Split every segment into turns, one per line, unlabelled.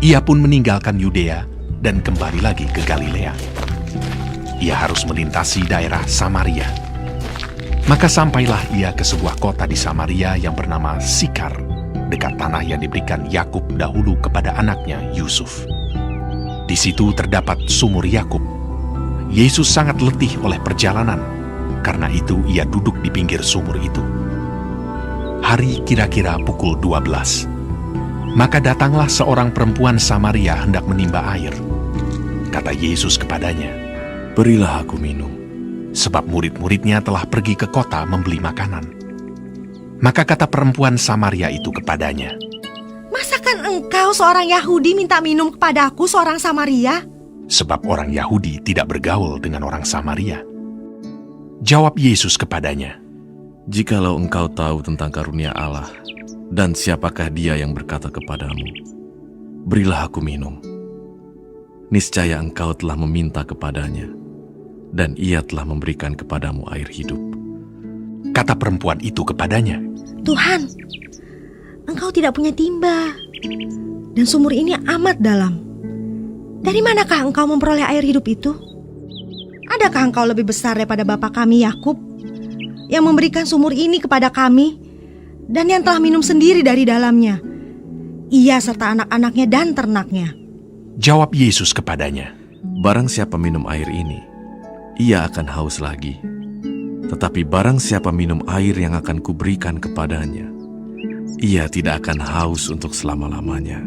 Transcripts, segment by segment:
Ia pun meninggalkan Yudea dan kembali lagi ke Galilea. Ia harus melintasi daerah Samaria. Maka sampailah ia ke sebuah kota di Samaria yang bernama Sikar, dekat tanah yang diberikan Yakub dahulu kepada anaknya Yusuf. Di situ terdapat sumur Yakub. Yesus sangat letih oleh perjalanan, karena itu ia duduk di pinggir sumur itu. Hari kira-kira pukul 12. Maka datanglah seorang perempuan Samaria hendak menimba air. Kata Yesus kepadanya, "Berilah aku minum," sebab murid-muridnya telah pergi ke kota membeli makanan. Maka kata perempuan Samaria itu kepadanya,
"Masakan engkau seorang Yahudi minta minum kepadaku seorang Samaria?"
Sebab orang Yahudi tidak bergaul dengan orang Samaria. Jawab Yesus kepadanya,
"Jikalau engkau tahu tentang karunia Allah, dan siapakah dia yang berkata kepadamu, 'Berilah aku minum,' niscaya engkau telah meminta kepadanya, dan ia telah memberikan kepadamu air hidup."
Kata perempuan itu kepadanya,
"Tuhan, engkau tidak punya timba, dan sumur ini amat dalam. Dari manakah engkau memperoleh air hidup itu? Adakah engkau lebih besar daripada bapa kami Yakub, yang memberikan sumur ini kepada kami, dan yang telah minum sendiri dari dalamnya, ia serta anak-anaknya dan ternaknya?"
Jawab Yesus kepadanya,
"Barang siapa minum air ini, ia akan haus lagi. Tetapi barang siapa minum air yang akan kuberikan kepadanya, ia tidak akan haus untuk selama-lamanya.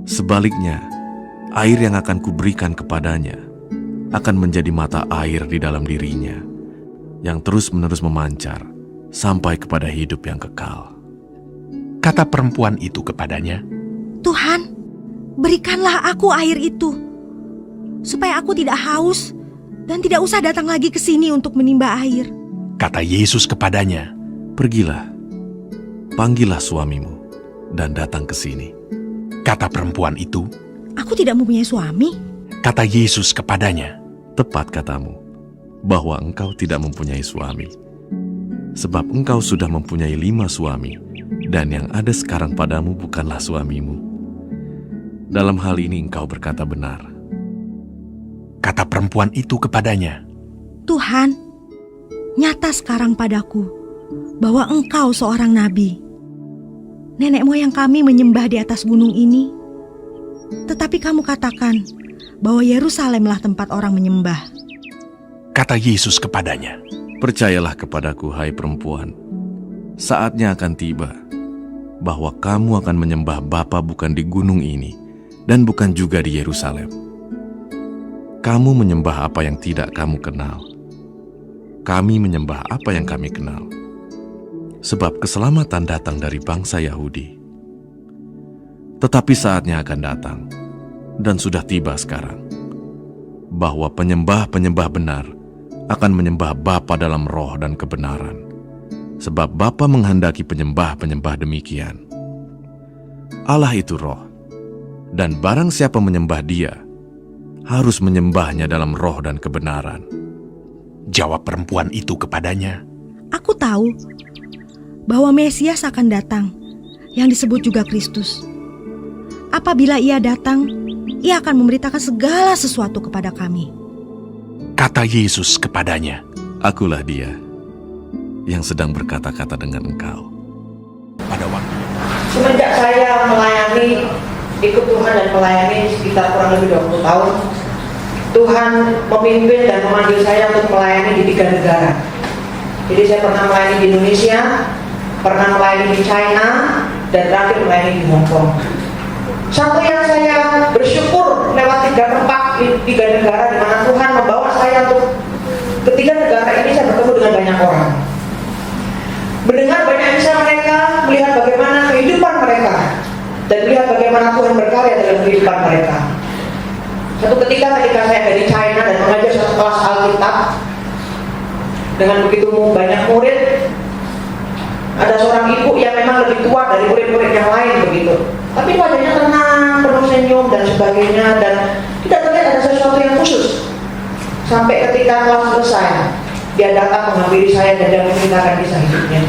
Sebaliknya, air yang akan kuberikan kepadanya akan menjadi mata air di dalam dirinya, yang terus-menerus memancar sampai kepada hidup yang kekal."
Kata perempuan itu kepadanya,
"Tuhan, berikanlah aku air itu, supaya aku tidak haus dan tidak usah datang lagi ke sini untuk menimba air."
Kata Yesus kepadanya,
"Pergilah, panggillah suamimu, dan datang ke sini."
Kata perempuan itu,
"Aku tidak mempunyai suami."
Kata Yesus kepadanya,
"Tepat katamu, bahwa engkau tidak mempunyai suami. Sebab engkau sudah mempunyai 5 suami, dan yang ada sekarang padamu bukanlah suamimu. Dalam hal ini engkau berkata benar."
Kata perempuan itu kepadanya,
"Tuhan, nyata sekarang padaku bahwa engkau seorang nabi. Nenek moyang kami menyembah di atas gunung ini, tetapi kamu katakan bahwa Yerusalemlah tempat orang menyembah."
Kata Yesus kepadanya,
"Percayalah kepadaku, hai perempuan, saatnya akan tiba bahwa kamu akan menyembah Bapa bukan di gunung ini, dan bukan juga di Yerusalem. Kamu menyembah apa yang tidak kamu kenal. Kami menyembah apa yang kami kenal. Sebab keselamatan datang dari bangsa Yahudi. Tetapi saatnya akan datang, dan sudah tiba sekarang, bahwa penyembah-penyembah benar akan menyembah Bapa dalam roh dan kebenaran. Sebab Bapa menghendaki penyembah-penyembah demikian. Allah itu roh, dan barang siapa menyembah Dia, harus menyembahnya dalam roh dan kebenaran."
Jawab perempuan itu kepadanya,
"Aku tahu bahwa Mesias akan datang, yang disebut juga Kristus. Apabila ia datang, ia akan memberitakan segala sesuatu kepada kami."
Kata Yesus kepadanya,
Akulah Dia yang sedang berkata-kata dengan engkau.
pada waktu
Semenjak saya melayani, ikut Tuhan dan melayani sekitar kurang lebih 20 tahun, Tuhan memimpin dan memanggil saya untuk melayani di 3 negara. Jadi saya pernah melayani di Indonesia, pernah melayani di China, dan terakhir melayani di Hong Kong. Satu yang saya bersyukur lewat 3 tempat di 3 negara di mana Tuhan membawa saya untuk ketiga negara ini, saya bertemu dengan banyak orang. Mendengar banyak kisah mereka, melihat bagaimana kehidupan mereka, dan melihat bagaimana Tuhan berkarya dalam kehidupan mereka. Satu ketika saya dari China dan mengajar satu kelas Alkitab dengan begitu banyak murid, ada seorang ibu yang memang lebih tua dari murid-murid yang lain begitu, tapi wajahnya tenang, penuh senyum dan sebagainya, dan tidak terlihat ada sesuatu yang khusus. Sampai ketika kelas selesai, dia datang menghampiri saya dan dia menceritakan kisah hidupnya.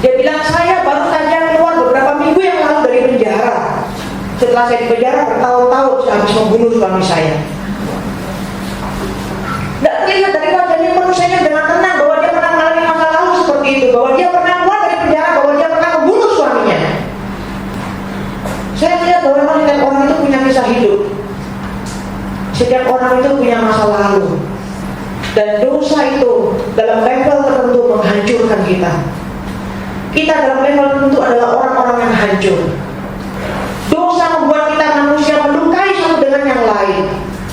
Dia bilang, "Saya baru saja keluar beberapa minggu yang lalu dari penjara. setelah saya di penjara bertahun-tahun saya habis membunuh suami saya. Tidak terlihat dari wajahnya manusianya dengan tenang bahwa dia pernah mengalami masa lalu seperti itu, bahwa dia pernah keluar dari penjara, bahwa dia pernah membunuh suaminya. Saya melihat bahwa memang setiap orang itu punya kisah hidup, setiap orang itu punya masa lalu, dan dosa itu dalam level tertentu menghancurkan kita. Kita dalam level tertentu adalah orang-orang yang hancur. Dosa membuat kita manusia melukai satu dengan yang lain.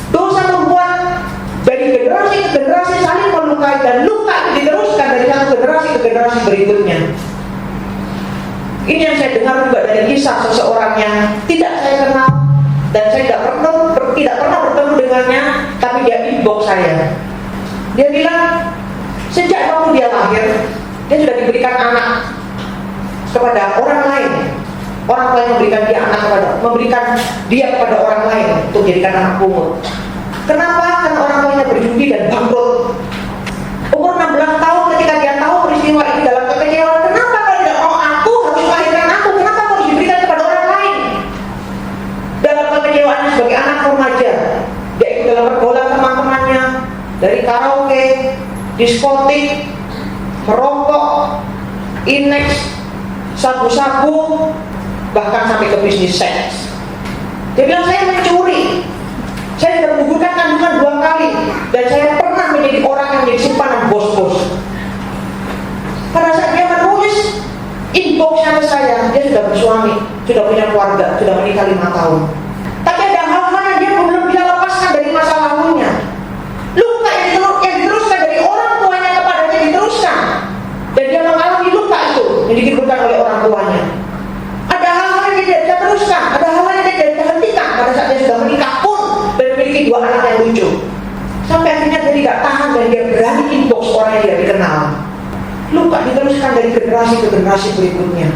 Dosa membuat dari generasi ke generasi saling melukai, dan luka itu diteruskan dari satu generasi ke generasi berikutnya. Ini yang saya dengar juga dari kisah seseorang yang tidak saya kenal dan saya tidak pernah bertemu dengannya, tapi dia inbox saya. Dia bilang sejak waktu dia lahir dia sudah diberikan anak kepada orang lain. Orang lain memberikan dia kepada orang lain untuk jadikan anak pungut. Kenapa? Karena orang tuanya berjudi dan bangkrut. Umur 16 tahun ketika dia tahu peristiwa ini dalam kekecewaan, kenapa kalau tidak mau aku harus melahirkan aku? Kenapa harus diberikan kepada orang lain? Dalam kekecewaannya sebagai anak remaja, dia ikut dalam pergaulan teman-temannya, dari karaoke, diskotik, merokok, ineks, sabu-sabu, bahkan sampai ke bisnis seks. Dia bilang saya mencuri. Saya sudah menggugurkan kandungan 2 kali, dan saya pernah menjadi orang yang menjadi simpanan bos-bos. Pada saat dia menulis inboxnya ke saya, dia sudah bersuami, sudah punya keluarga, sudah menikah 5 tahun. Tapi ada hal-hal yang dia belum bisa lepaskan dari masa lalunya. Luka yang diteruskan dari orang tuanya kepadanya diteruskan, dan dia mengalami luka itu yang ditimbulkan oleh orang tuanya. Ada hal-hal yang dia tidak bisa teruskan, ada hal-hal yang dia tidak bisa hentikan pada saat dia sudah menikah pun dan memiliki 2 anak yang lucu. Sampai akhirnya dia tidak tahan dan dia berani inbox orang yang tidak dikenal. Luka diteruskan dari generasi ke generasi berikutnya.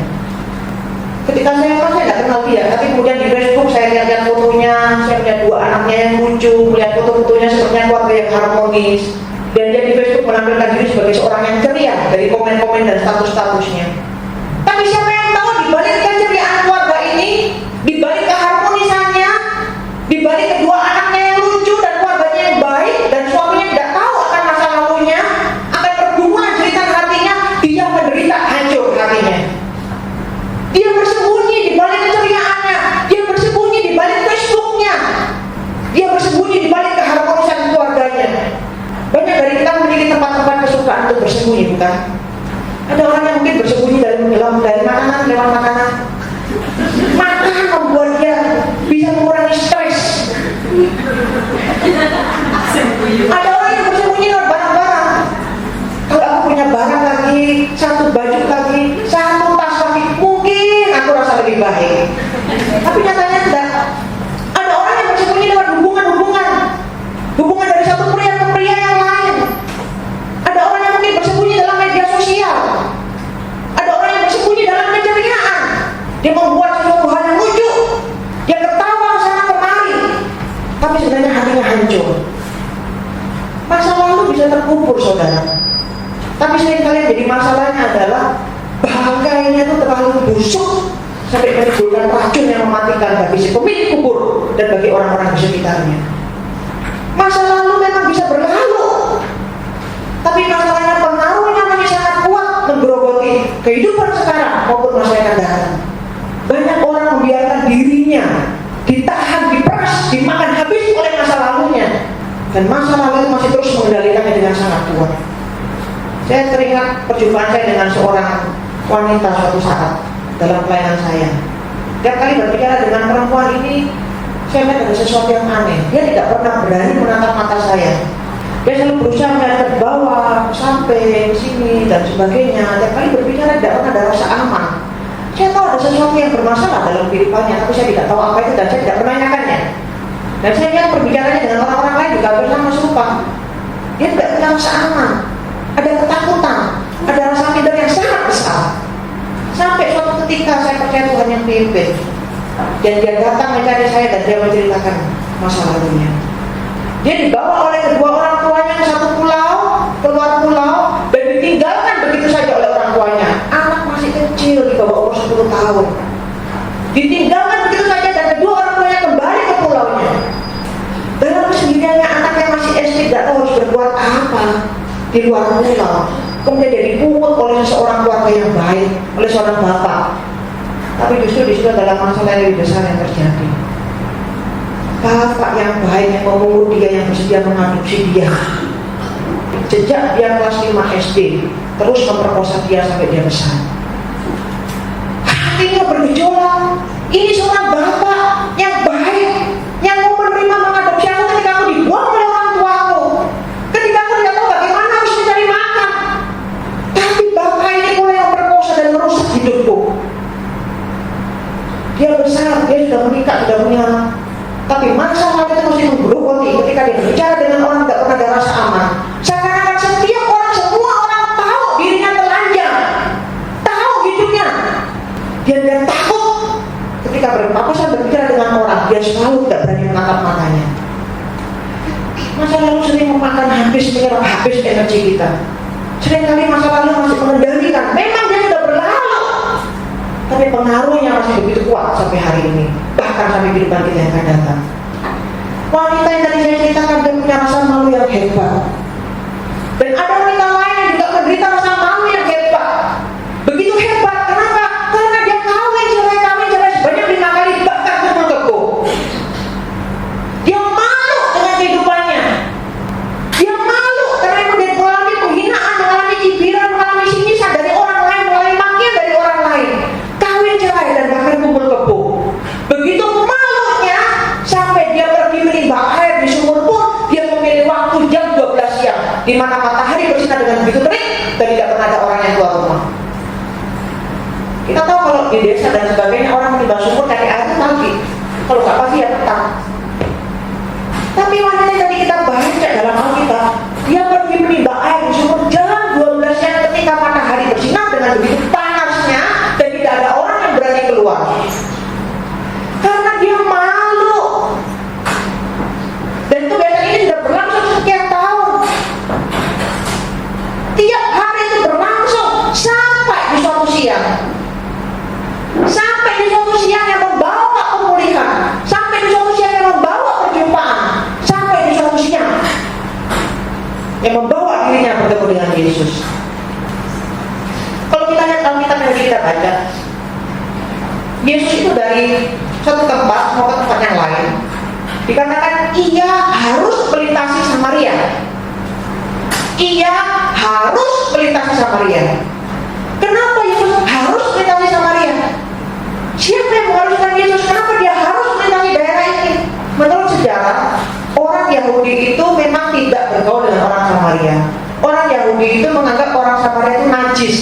Ketika saya tidak kenal dia, tapi kemudian di Facebook saya lihat fotonya, saya melihat 2 anaknya yang lucu, melihat foto-fotonya sepertinya keluarga yang harmonis, dan dia di Facebook menampilkan diri sebagai seorang yang ceria dari komen-komen dan status-statusnya. Tapi siapa yang tahu di balik keceriaan keluarga ini, di balik keharmonisannya, di balik kedua anaknya yang lucu dan keluarganya yang baik, dan suaminya tidak tahu akan masa lalunya, akan pergumulan jeritan hatinya, dia menderita hancur hatinya. Dia bersembunyi di balik keceriaannya, dia bersembunyi di balik Facebooknya, dia bersembunyi di balik keharmonisan keluarganya. Banyak dari kita memiliki tempat-tempat kesukaan untuk bersembunyi, bukan? Ada orang yang mungkin bersembunyi dari makanan, lewat makanan. Makanan membuat dia bisa mengurangi stres. Ada orang yang bersembunyi lewat barang-barang. Kalau aku punya barang lagi, 1 baju lagi, 1 tas lagi, mungkin aku rasa lebih baik. Tapi nyatanya tidak. Ada orang yang bersembunyi lewat hubungan dari satu pria ke pria yang lain. Ada orang yang mungkin bersembunyi dalam media sosial. Ada orang yang bersembunyi dalam keceriaan. Dia membuat sesuatu hal yang lucu, dia ketawa sana kemari, tapi sebenarnya hatinya hancur. Masa lalu bisa terkubur, saudara. Tapi seringkali jadi masalahnya adalah bangkainya itu terlalu busuk sampai menimbulkan racun yang mematikan bagi si pemilik kubur dan bagi orang-orang di sekitarnya. Masa lalu memang bisa berlalu, tapi masalahnya pengaruhnya masih sangat kuat menggerogoti kehidupan sekarang maupun masa yang akan datang. Banyak orang membiarkan dirinya ditahan, diperas, dimakan habis oleh masa lalunya, dan masa lalu masih terus mengendalikannya dengan sangat kuat. Saya teringat perjumpaan saya dengan seorang wanita suatu saat dalam pelayanan saya. Setiap kali berbicara dengan perempuan ini, saya melihat ada sesuatu yang aneh. Dia tidak pernah berani menatap mata saya. Dia selalu berusaha melihat ke bawah, sampai sini dan sebagainya. Setiap kali berbicara tidak pernah ada rasa aman. Saya tahu ada sesuatu yang bermasalah dalam kehidupannya, tapi saya tidak tahu apa itu dan saya tidak menanyakannya. Dan saya lihat perbicaranya dengan orang-orang lain juga bersama serupa. Dia tidak punya rasa aman, ada ketakutan, ada rasa minder yang sangat besar. Sampai suatu ketika saya percaya Tuhan yang pimpin, dan dia datang mencari saya dan dia menceritakan masa lalunya. Dia dibawa oleh kedua orang tuanya ke satu pulau, keluar pulau, dan ditinggalkan begitu saja oleh orang tuanya. Anak masih kecil di bawah umur 10 tahun. Ditinggalkan begitu saja dan kedua orang apa di luar pulau, kemudian dia dipungut oleh seorang keluarga yang baik, oleh seorang bapak. Tapi justru di situ adalah masalah yang lebih besar yang terjadi. Bapak yang baik yang memungut dia, yang bersedia mengadopsi dia. Sejak dia kelas 5 SD, terus memperkosa dia sampai dia besar. Hatinya bergejolak. Ini seorang bapak yang baik, yang mau menerima mengadopsi aku ketika aku dibuang oleh orang tuaku, ketika aku tidak tahu bagaimana harus mencari makan. Tapi bapak ini mulai memperkosa dan merusak hidupku. Dia besar, dia sudah menikah, sudah punya anak. Tapi masalah itu masih menggerogoti ketika dia berbicara dengan orang tidak pernah ada rasa aman. Seakan-akan setiap orang, semua orang tahu dirinya telanjang, tahu hidupnya. Dia takut ketika berpapasan berbicara dengan orang, dia selalu tidak berani menatap matanya. Masa lalu sering memakan menyerap habis energi kita. Seringkali masa lalu masih mengendalikan. Memang dia sudah berlalu, tapi pengaruhnya masih begitu kuat sampai hari ini, bahkan sampai kehidupan kita yang akan datang. Wanita yang tadi saya ceritakan, dia punya rasa malu yang hebat, dan ada wanita lain yang juga menderita rasa malu yang hebat. Begitu hebat, kenapa? Karena dia kawin cerai sebanyak 5 kali, bahkan kumpul-kebo. Dia malu dengan kehidupannya. Dia malu karena dia mengalami penghinaan, mengalami cibiran, mengalami singisan dari orang lain, mengalami makian dari orang lain. Kawin cerai dan bahkan kumpul-kebo. Begitu malunya sampai dia pergi menimba air di sumur pun dia memilih waktu jam 12 siang, di mana matahari bersinar dengan begitu terik dan tidak pernah ada orang yang keluar rumah. Kita tahu kalau di desa dan sebagainya orang menimba sumur cari air itu pagi, kalau nggak pagi ya petang. Tapi wanita yang tadi kita baca dalam Alkitab, dia pergi menimba air di sumur jam 12 siang ketika matahari bersinar dengan begitu panasnya dan tidak ada orang yang berani keluar. Karena dia malu. Dan itu biasanya ini sudah berlangsung sekian tahun. Tiap hari itu berlangsung sampai di suatu siang. Sampai di suatu siang yang membawa pemulihan. Sampai di suatu siang yang membawa perjumpaan. Sampai di suatu siang yang membawa dirinya bertemu dengan Yesus. Kalau kita lihat Alkitab yang kita baca, Yesus itu dari satu tempat mau ke tempat yang lain, dikatakan ia harus melintasi Samaria. Ia harus melintasi Samaria. Kenapa Yesus harus melintasi Samaria? Siapa yang mengharuskan Yesus? Kenapa dia harus melintasi daerah ini? Menurut sejarah, orang Yahudi itu memang tidak bergaul dengan orang Samaria. Orang Yahudi itu menganggap orang Samaria itu najis.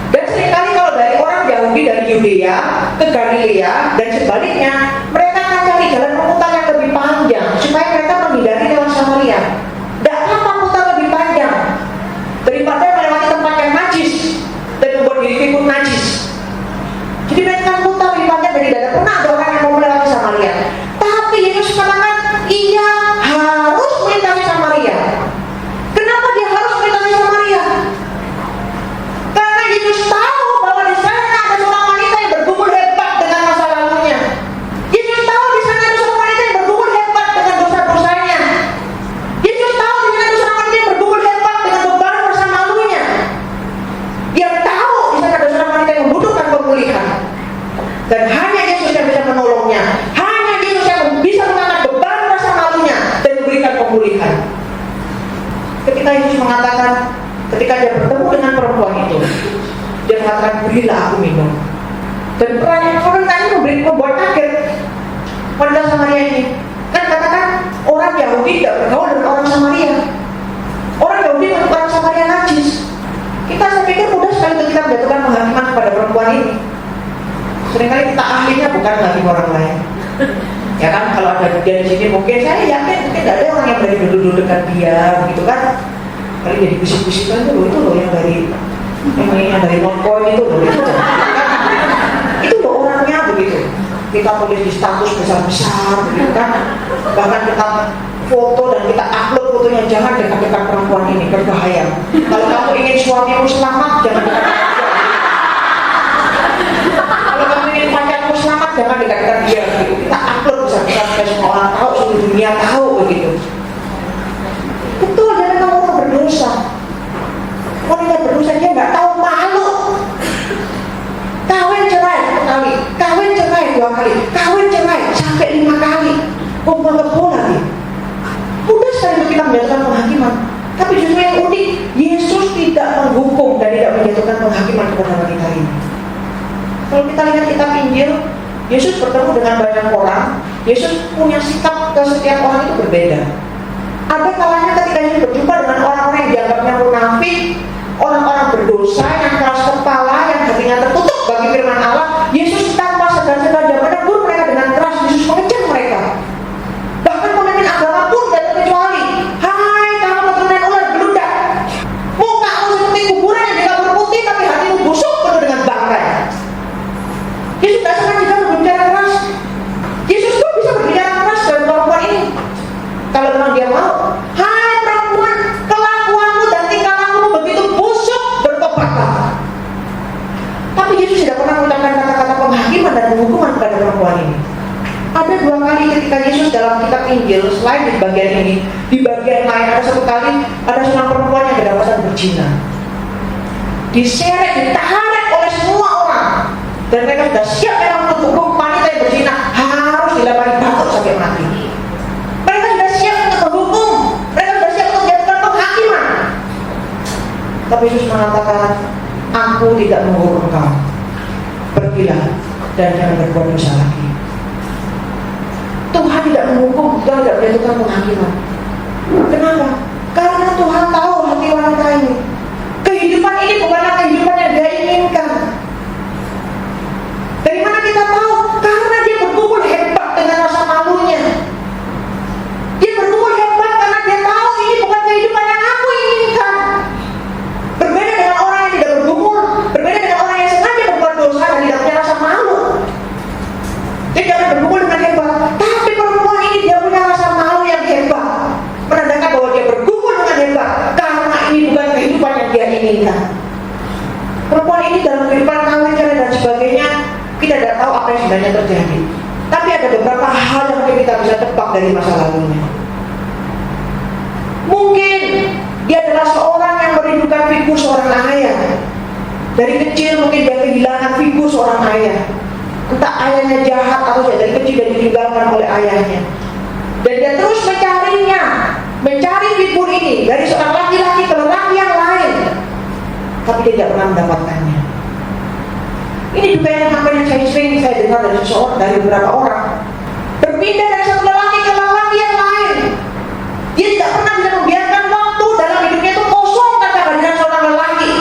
Dan seringkali kalau dari orang Yahudi dari Yudea ke Galilea dan sebaliknya, mereka akan cari jalan pemutar yang lebih panjang supaya mereka menghindari lewat Samaria. Tidak apa putar lebih panjang daripada melewati tempat yang najis dan membuat diri pun najis. Jadi mereka putar lebih panjang dan tidak pernah ada orang yang mau melewati Samaria. Tapi Yesus katakan ia harus melintasi Samaria. Kenapa dia harus melintasi Samaria? Karena Yesus tahu bahwa di sana ada seorang wanita yang bergumul hebat dengan masa lalunya. Yesus tahu di sana ada seorang wanita yang bergumul hebat dengan dosa-dosanya. Yesus tahu di sana ada seorang wanita yang bergumul hebat dengan beban masa lalunya. Dia tahu di sana ada seorang wanita yang membutuhkan pemulihan. Dan hanya Yesus yang bisa menolongnya. Hanya Yesus yang bisa mengangkat beban masa lalunya dan memberikan pemulihan. Ketika Yesus mengatakan, ketika dia bertemu dengan perempuan itu, dia mengatakan, berilah aku minum. Dan pertanyaan ini membuat kaget wanita Samaria ini. Kan katakan orang Yahudi tidak bergaul dengan orang Samaria. Orang Yahudi menganggap orang Samaria najis. Saya pikir mudah sekali untuk kita menjatuhkan penghakiman kepada perempuan ini. Seringkali kita ahlinya bukan hakim orang lain. Ya kan, kalau ada dia di sini mungkin saya yakin mungkin tidak ada orang yang berani duduk dekat dia, begitu kan? Kali jadi bisik-bisikan itu loh yang dari non-coin itu loh itu loh orangnya begitu. Kita tulis di status besar-besar begitu kan, bahkan kita foto dan kita upload fotonya. Jangan dekat-dekat perempuan ini, berbahaya. Kalau kamu ingin suamimu selamat, jangan dekat-dekat dia. Kalau kamu ingin pacarmu selamat, jangan dekat-dekat dia begitu. Kita upload besar-besar supaya semua orang tahu, seluruh dunia tahu begitu. Betul, dan kamu menganggap bola dia. Mudah sekali untuk kita menjatuhkan penghakiman. Tapi justru yang unik, Yesus tidak menghukum dan tidak menjatuhkan penghakiman kepada wanita ini. Kalau kita lihat kitab Injil, Yesus bertemu dengan banyak orang. Yesus punya sikap ke setiap orang itu berbeda. Ada kalanya ketika Yesus berjumpa dengan orang-orang yang dianggapnya munafik, orang-orang berdosa, yang keras kepala, yang hatinya tertutup bagi firman Allah, Yesus tanpa segan-segan menegur mereka dengan keras. Yesus mengejar mereka. Bahkan pemimpin agama pun tidak terkecuali. Hai kamu keturunan ular beludak, mukamu seperti kuburan yang dikabur putih, tapi hatimu busuk penuh dengan bangkai. Yesus tidak sengaja berbicara keras. Yesus pun bisa berbicara keras dengan perempuan ini kalau memang dia mau. Hai perempuan, kelakuanmu dan tingkah lakumu begitu busuk, bertobatlah. Tapi Yesus tidak pernah mengucapkan kata-kata penghakiman dan penghukuman kepada perempuan ini. Ada 2 kali ketika Yesus dalam kitab Injil, selain di bagian ini, di bagian lain ada 1 kali ada seorang perempuan yang kedapatan berzina, diseret, ditarik oleh semua orang, dan mereka sudah siap memang untuk hukum wanita yang berzina harus dilempari batu sampai mati. Mereka sudah siap untuk menghukum, mereka sudah siap untuk menjatuhkan penghakiman. Tapi Yesus mengatakan, aku tidak menghukum engkau, pergilah dan jangan berbuat dosa lagi. Tuhan tidak menghukum, Tuhan tidak menjatuhkan penghakiman. Kenapa? Karena Tuhan tahu hati wanita ini. Kehidupan ini bukanlah kehidupan yang dia inginkan. Dari mana kita tahu? Karena dia bergumul hebat dengan rasa malunya. Dia bergumul hebat karena dia tahu ini bukan kehidupan yang aku inginkan. Berbeda dengan orang yang tidak bergumul, berbeda dengan orang yang sengaja berbuat dosa dan tidak punya rasa malu. Dia jangan bergumul dengan hebat, tapi perempuan ini dia punya rasa malu yang hebat, menandakan bahwa dia bergumul dengan hebat karena ini bukan kehidupan yang dia inginkan. Perempuan ini dalam kehidupan kawin dan sebagainya, kita tidak tahu apa yang sebenarnya terjadi. Tapi ada beberapa hal yang mungkin kita bisa tebak dari masa lalunya. Mungkin dia adalah seorang yang merindukan figur seorang ayah. Dari kecil mungkin dia kehilangan figur seorang ayah. Entah ayahnya jahat atau dari kecil dia ditinggalkan oleh ayahnya. Dan dia terus mencarinya, mencari figur ini dari seorang laki-laki ke laki yang lain. Tapi dia tidak pernah mendapatkannya. Ini juga yang namanya saya dengar dari seseorang, dari beberapa orang, berpindah dari satu lelaki ke lelaki yang lain. Dia tidak pernah bisa membiarkan waktu dalam hidupnya itu kosong tanpa kehadiran seorang lelaki.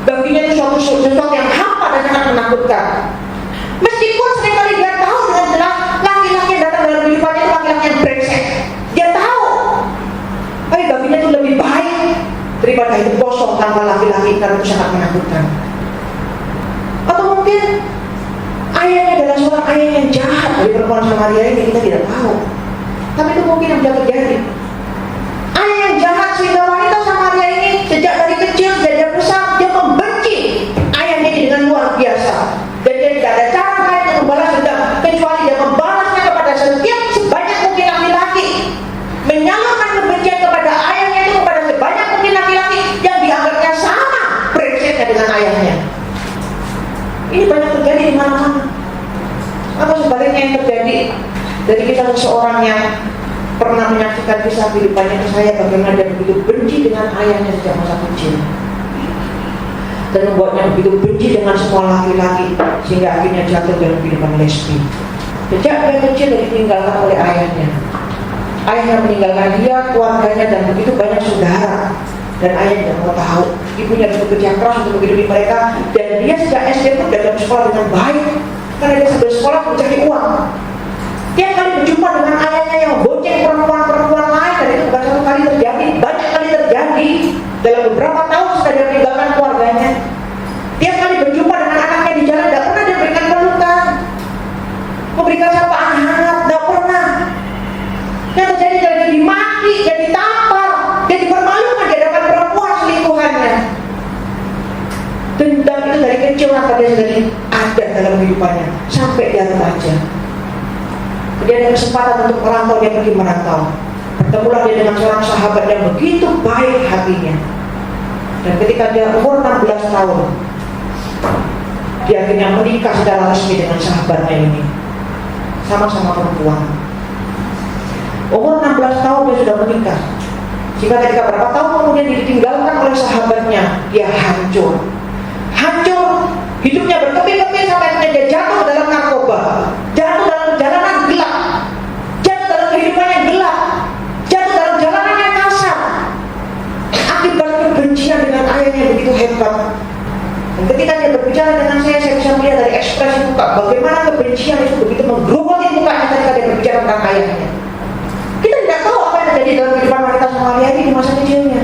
Baginya itu sesuatu yang hampa dan sangat menakutkan. Meskipun seringkali dia tahu dengan jelas laki-laki yang datang dalam kehidupannya itu laki-laki yang brengsek. Dia tahu, tapi baginya itu lebih baik daripada hidup kosong tanpa laki-laki karena itu sangat menakutkan. Atau mungkin ayahnya adalah seorang ayah yang jahat dari perempuan Samaria ini, kita tidak tahu. Tapi itu mungkin yang bisa terjadi. Ayah yang jahat sehingga wanita Samaria ini sejak dari kecil, sejak dia besar, dia membenci ayahnya ini dengan luar biasa. Dan dia tidak ada cara lain untuk membalas dendam kecuali dia membalasnya kepada setiap sebanyak mungkin laki-laki, menyalurkan kebencian kepada ayahnya itu kepada sebanyak mungkin laki-laki yang dianggapnya sama brengseknya dengan ayahnya. Ini banyak terjadi di mana-mana. Atau sebaliknya yang terjadi dari kisah seseorang yang pernah menyaksikan kisah kehidupannya ke saya, bagaimana dia begitu benci dengan ayahnya sejak masa kecil dan membuatnya begitu benci dengan semua laki-laki sehingga akhirnya jatuh dalam kehidupan lesbi. Sejak dia kecil dia ditinggalkan oleh ayahnya. Ayahnya meninggalkan dia, keluarganya dan begitu banyak saudara. Dan ayahnya tidak mau tahu. Ibunya bekerja keras untuk menghidupi mereka. Dan dia sejak SD pun dalam sekolah dengan baik, karena dia sambil sekolah mencari uang. Tiap kali berjumpa dengan ayahnya yang bonceng perempuan-perempuan lain, dan itu bukan satu kali terjadi, banyak kali terjadi dalam beberapa tahun setelah dia meninggalkan keluarganya. Tiap kali berjumpa dengan anaknya di jalan, tidak pernah dia berikan pelukan, memberikan sapaan hangat, tidak pernah. Yang terjadi dia dimaki, dia ditampar, dia dipermalukan di hadapan perempuan selingkuhannya. Dendam itu dari kecil maka dia sudah ada dalam kehidupannya sampai dia remaja. Dia ada kesempatan untuk merantau, dia pergi merantau. Bertemulah dia dengan seorang sahabat yang begitu baik hatinya. Dan ketika dia umur 16 tahun, dia akhirnya menikah secara resmi dengan sahabatnya ini. Sama-sama perempuan. Umur 16 tahun dia sudah menikah. Jika ketika berapa tahun kemudian ditinggalkan oleh sahabatnya, dia hancur. Hancur, hidupnya berkeping-keping sampai dia jatuh dalam narkoba, jatuh dalam jalanan gelap, jatuh dalam kehidupan yang gelap, jatuh dalam jalanan yang kasar. Akibat kebencian dengan ayahnya begitu hebat. Dan ketika dia berbicara dengan saya bisa melihat dari ekspresi muka bagaimana kebencian itu begitu menggerogoti mukanya ketika dia berbicara tentang ayahnya. Kita tidak tahu apa yang terjadi dalam kehidupan wanita Samaria ini di masa kecilnya.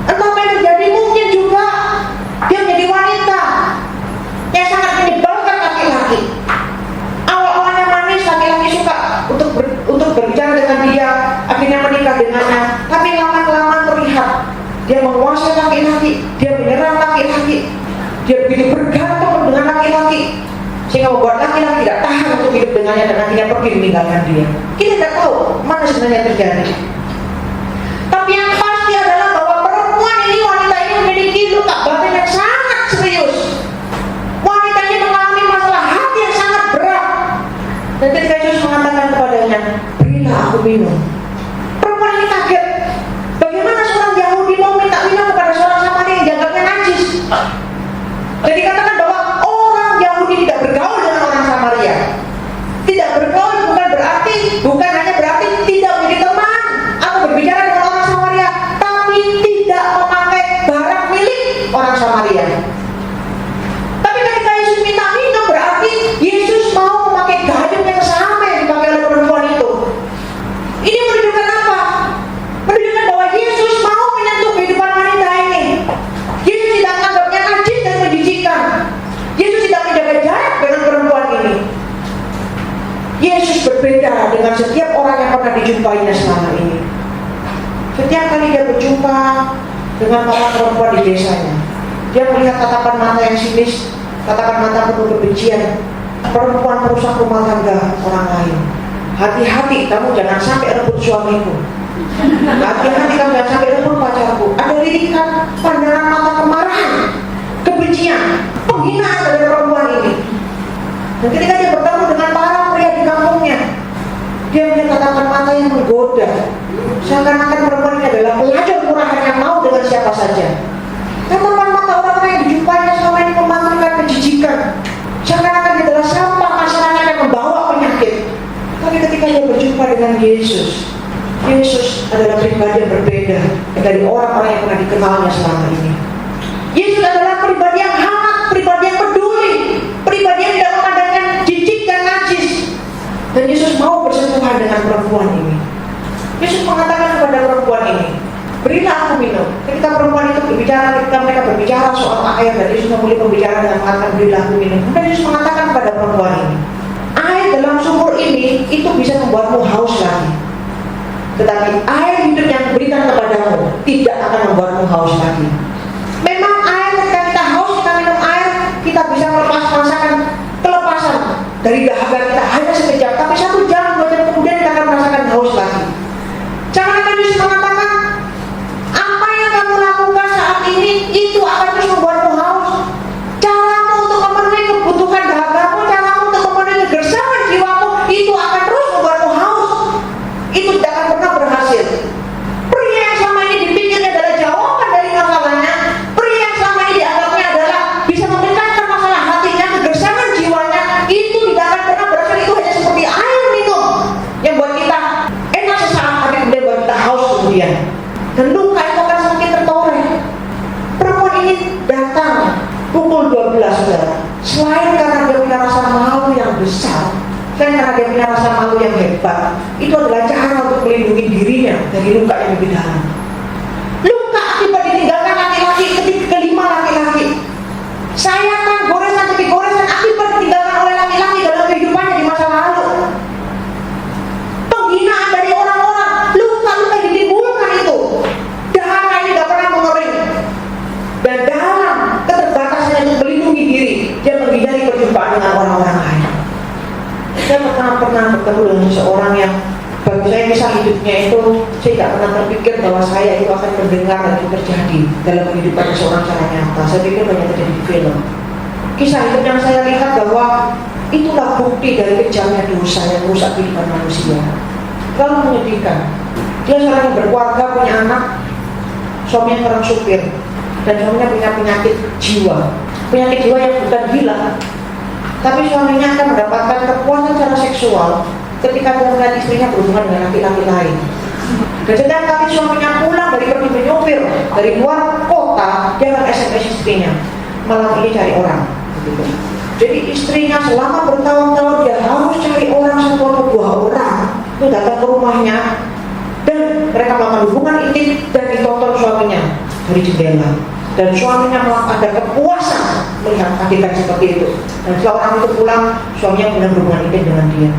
Entah apa yang terjadi, mungkin juga dia menjadi wanita yang sangat menyebalkan laki-laki. Awal-awalnya manis, laki-laki suka untuk berbicara dengan dia, akhirnya menikah dengannya. Tapi lama-kelamaan terlihat dia menguasai laki-laki, dia menyerang laki-laki, dia begitu bergantung dengan laki-laki, sehingga membuat laki-laki tidak tahan untuk hidup dengannya dan akhirnya pergi meninggalkan dia. Kita tidak tahu mana sebenarnya terjadi. Tapi yang pasti adalah bahwa perempuan ini, wanita ini memiliki luka batin yang sangat serius. Wanita ini mengalami masalah hati yang sangat berat. Dan ketika Yesus mengatakan kepadanya, berilah aku minum, perempuan ini kaget. Bagaimana seorang Yahudi mau minta minum kepada seorang Samaria yang dianggapnya najis? Jadi dikatakan bahwa orang Yahudi tidak bergaul dengan orang Samaria. Tidak bergaul bukan hanya berarti tidak menjadi teman atau berbicara dengan orang Samaria, tapi tidak memakai barang milik orang Samaria. Tapi ketika Yesus minta minum, berarti Yesus mau memakai gayung yang sama yang dipakai oleh perempuan itu. Ini menunjukkan apa? Menunjukkan bahwa Yesus mau menyentuh kehidupan wanita ini. Yesus tidak menganggapnya najis dan menjijikan. Yesus tidak menjaga jarak dengan perempuan ini. Yesus berbeda dengan setiap orang yang pernah dijumpainya selama ini. Setiap kali dia berjumpa dengan para perempuan di desanya, dia melihat tatapan mata yang sinis, tatapan mata penuh kebencian. Perempuan perusak rumah tangga orang lain. Hati-hati kamu jangan sampai rebut suamiku. Hati-hati kamu jangan sampai rebut pacarku. Ada lirikan pandangan mata kemarahan, kebencian, penghinaan dari perempuan ini. Dan ketika dia bertemu dengan para pria di kampungnya, dia punya tatapan mata yang menggoda. Seakan-akan perempuan ini adalah pelacur murahan yang mau dengan siapa saja. Tatapan mata orang-orang yang dijumpainya selama ini memantulkan kejijikan. Seakan-akan dia adalah sampah masyarakat yang membawa penyakit. Tapi ketika dia berjumpa dengan Yesus, Yesus adalah pribadi yang berbeda dari orang-orang yang pernah dikenalnya selama ini. Yesus adalah pribadi yang hangat, pribadi yang peduli, pribadi yang tidak memandangkan jijik dan najis. Dan Yesus mau bersentuhan dengan perempuan ini. Yesus mengatakan kepada perempuan ini, berilah aku minum. Ketika perempuan itu berbicara, ketika mereka berbicara soal air, dan Yesus memulai pembicaraan dengan mengatakan berilah aku minum. Dan Yesus mengatakan kepada perempuan ini, air dalam sumur ini itu bisa membuatmu haus lagi. Tetapi air hidup yang diberikan kepadamu tidak akan membuatmu haus lagi. Memang air, ketika kita haus, kita minum air, kita bisa merasakan kelepasan dari dahaga kita hanya sekejap. Tapi 1 jam, 2 jam kemudian kita akan merasakan haus lagi. Jangan Yesus mengatakan, apa yang kamu lakukan saat ini itu akan terus membuatmu haus. Caramu untuk memenuhi kebutuhan dahagamu, caramu untuk memenuhi kegersangan jiwamu, itu akan terus membuatmu haus. Itu tidak akan pernah berhasil. Pria yang selama ini dipikirnya adalah jawaban dari masalahnya, pria yang selama ini dianggapnya adalah bisa memecahkan masalah hatinya, kegersangan jiwanya, itu tidak akan pernah berhasil. Itu hanya seperti air minum yang buat kita enak sesaat, tapi kemudian buat kita haus kemudian. Dan luka itu akan semakin tertoreh. Perempuan ini datang pukul 12, saudara. Selain karena dia punya rasa malu yang besar, selain karena dia punya rasa malu yang hebat, itu adalah cara untuk melindungi dirinya dari luka yang lebih dalam. Luka akibat ditinggalkan laki-laki, kelima laki-laki. Sayatan, goresan demi goresan akibat ditinggalkan oleh laki-laki dalam kehidupannya di masa lalu. Penghinaan dari orang-orang, luka-luka yang ditimbulkan itu. Darah ini gak pernah mengering. Dan dalam keterbatasannya untuk melindungi diri, dia menghindari perjumpaan dengan orang-orang lain. Saya pernah bertemu dengan seseorang yang bagi saya kisah hidupnya itu, saya tidak pernah terpikir bahwa saya itu akan mendengar dan itu terjadi dalam kehidupan seseorang secara nyata. Saya pikir banyak terjadi di film. Kisah hidup yang saya lihat bahwa itulah bukti dari kejamnya dosa yang merusak kehidupan manusia. Terlalu menyedihkan. Dia seorang yang berkeluarga, punya anak, suaminya seorang supir, dan suaminya punya penyakit jiwa yang bukan gila, tapi suaminya akan mendapatkan kepuasan secara seksual ketika dia melihat istrinya berhubungan dengan laki-laki lain. Dan setiap kali suaminya pulang dari pergi menyopir dari luar kota, dia akan SMS istrinya, malam ini cari orang. Begitu. Jadi istrinya selama bertahun-tahun dia harus cari orang, satu atau dua orang itu datang ke rumahnya, dan mereka melakukan hubungan intim dan ditonton suaminya dari jendela. Dan suaminya ada kepuasan melihat adegan seperti itu. Dan setelah orang itu pulang, suaminya benar berhubungan intim dengan dia.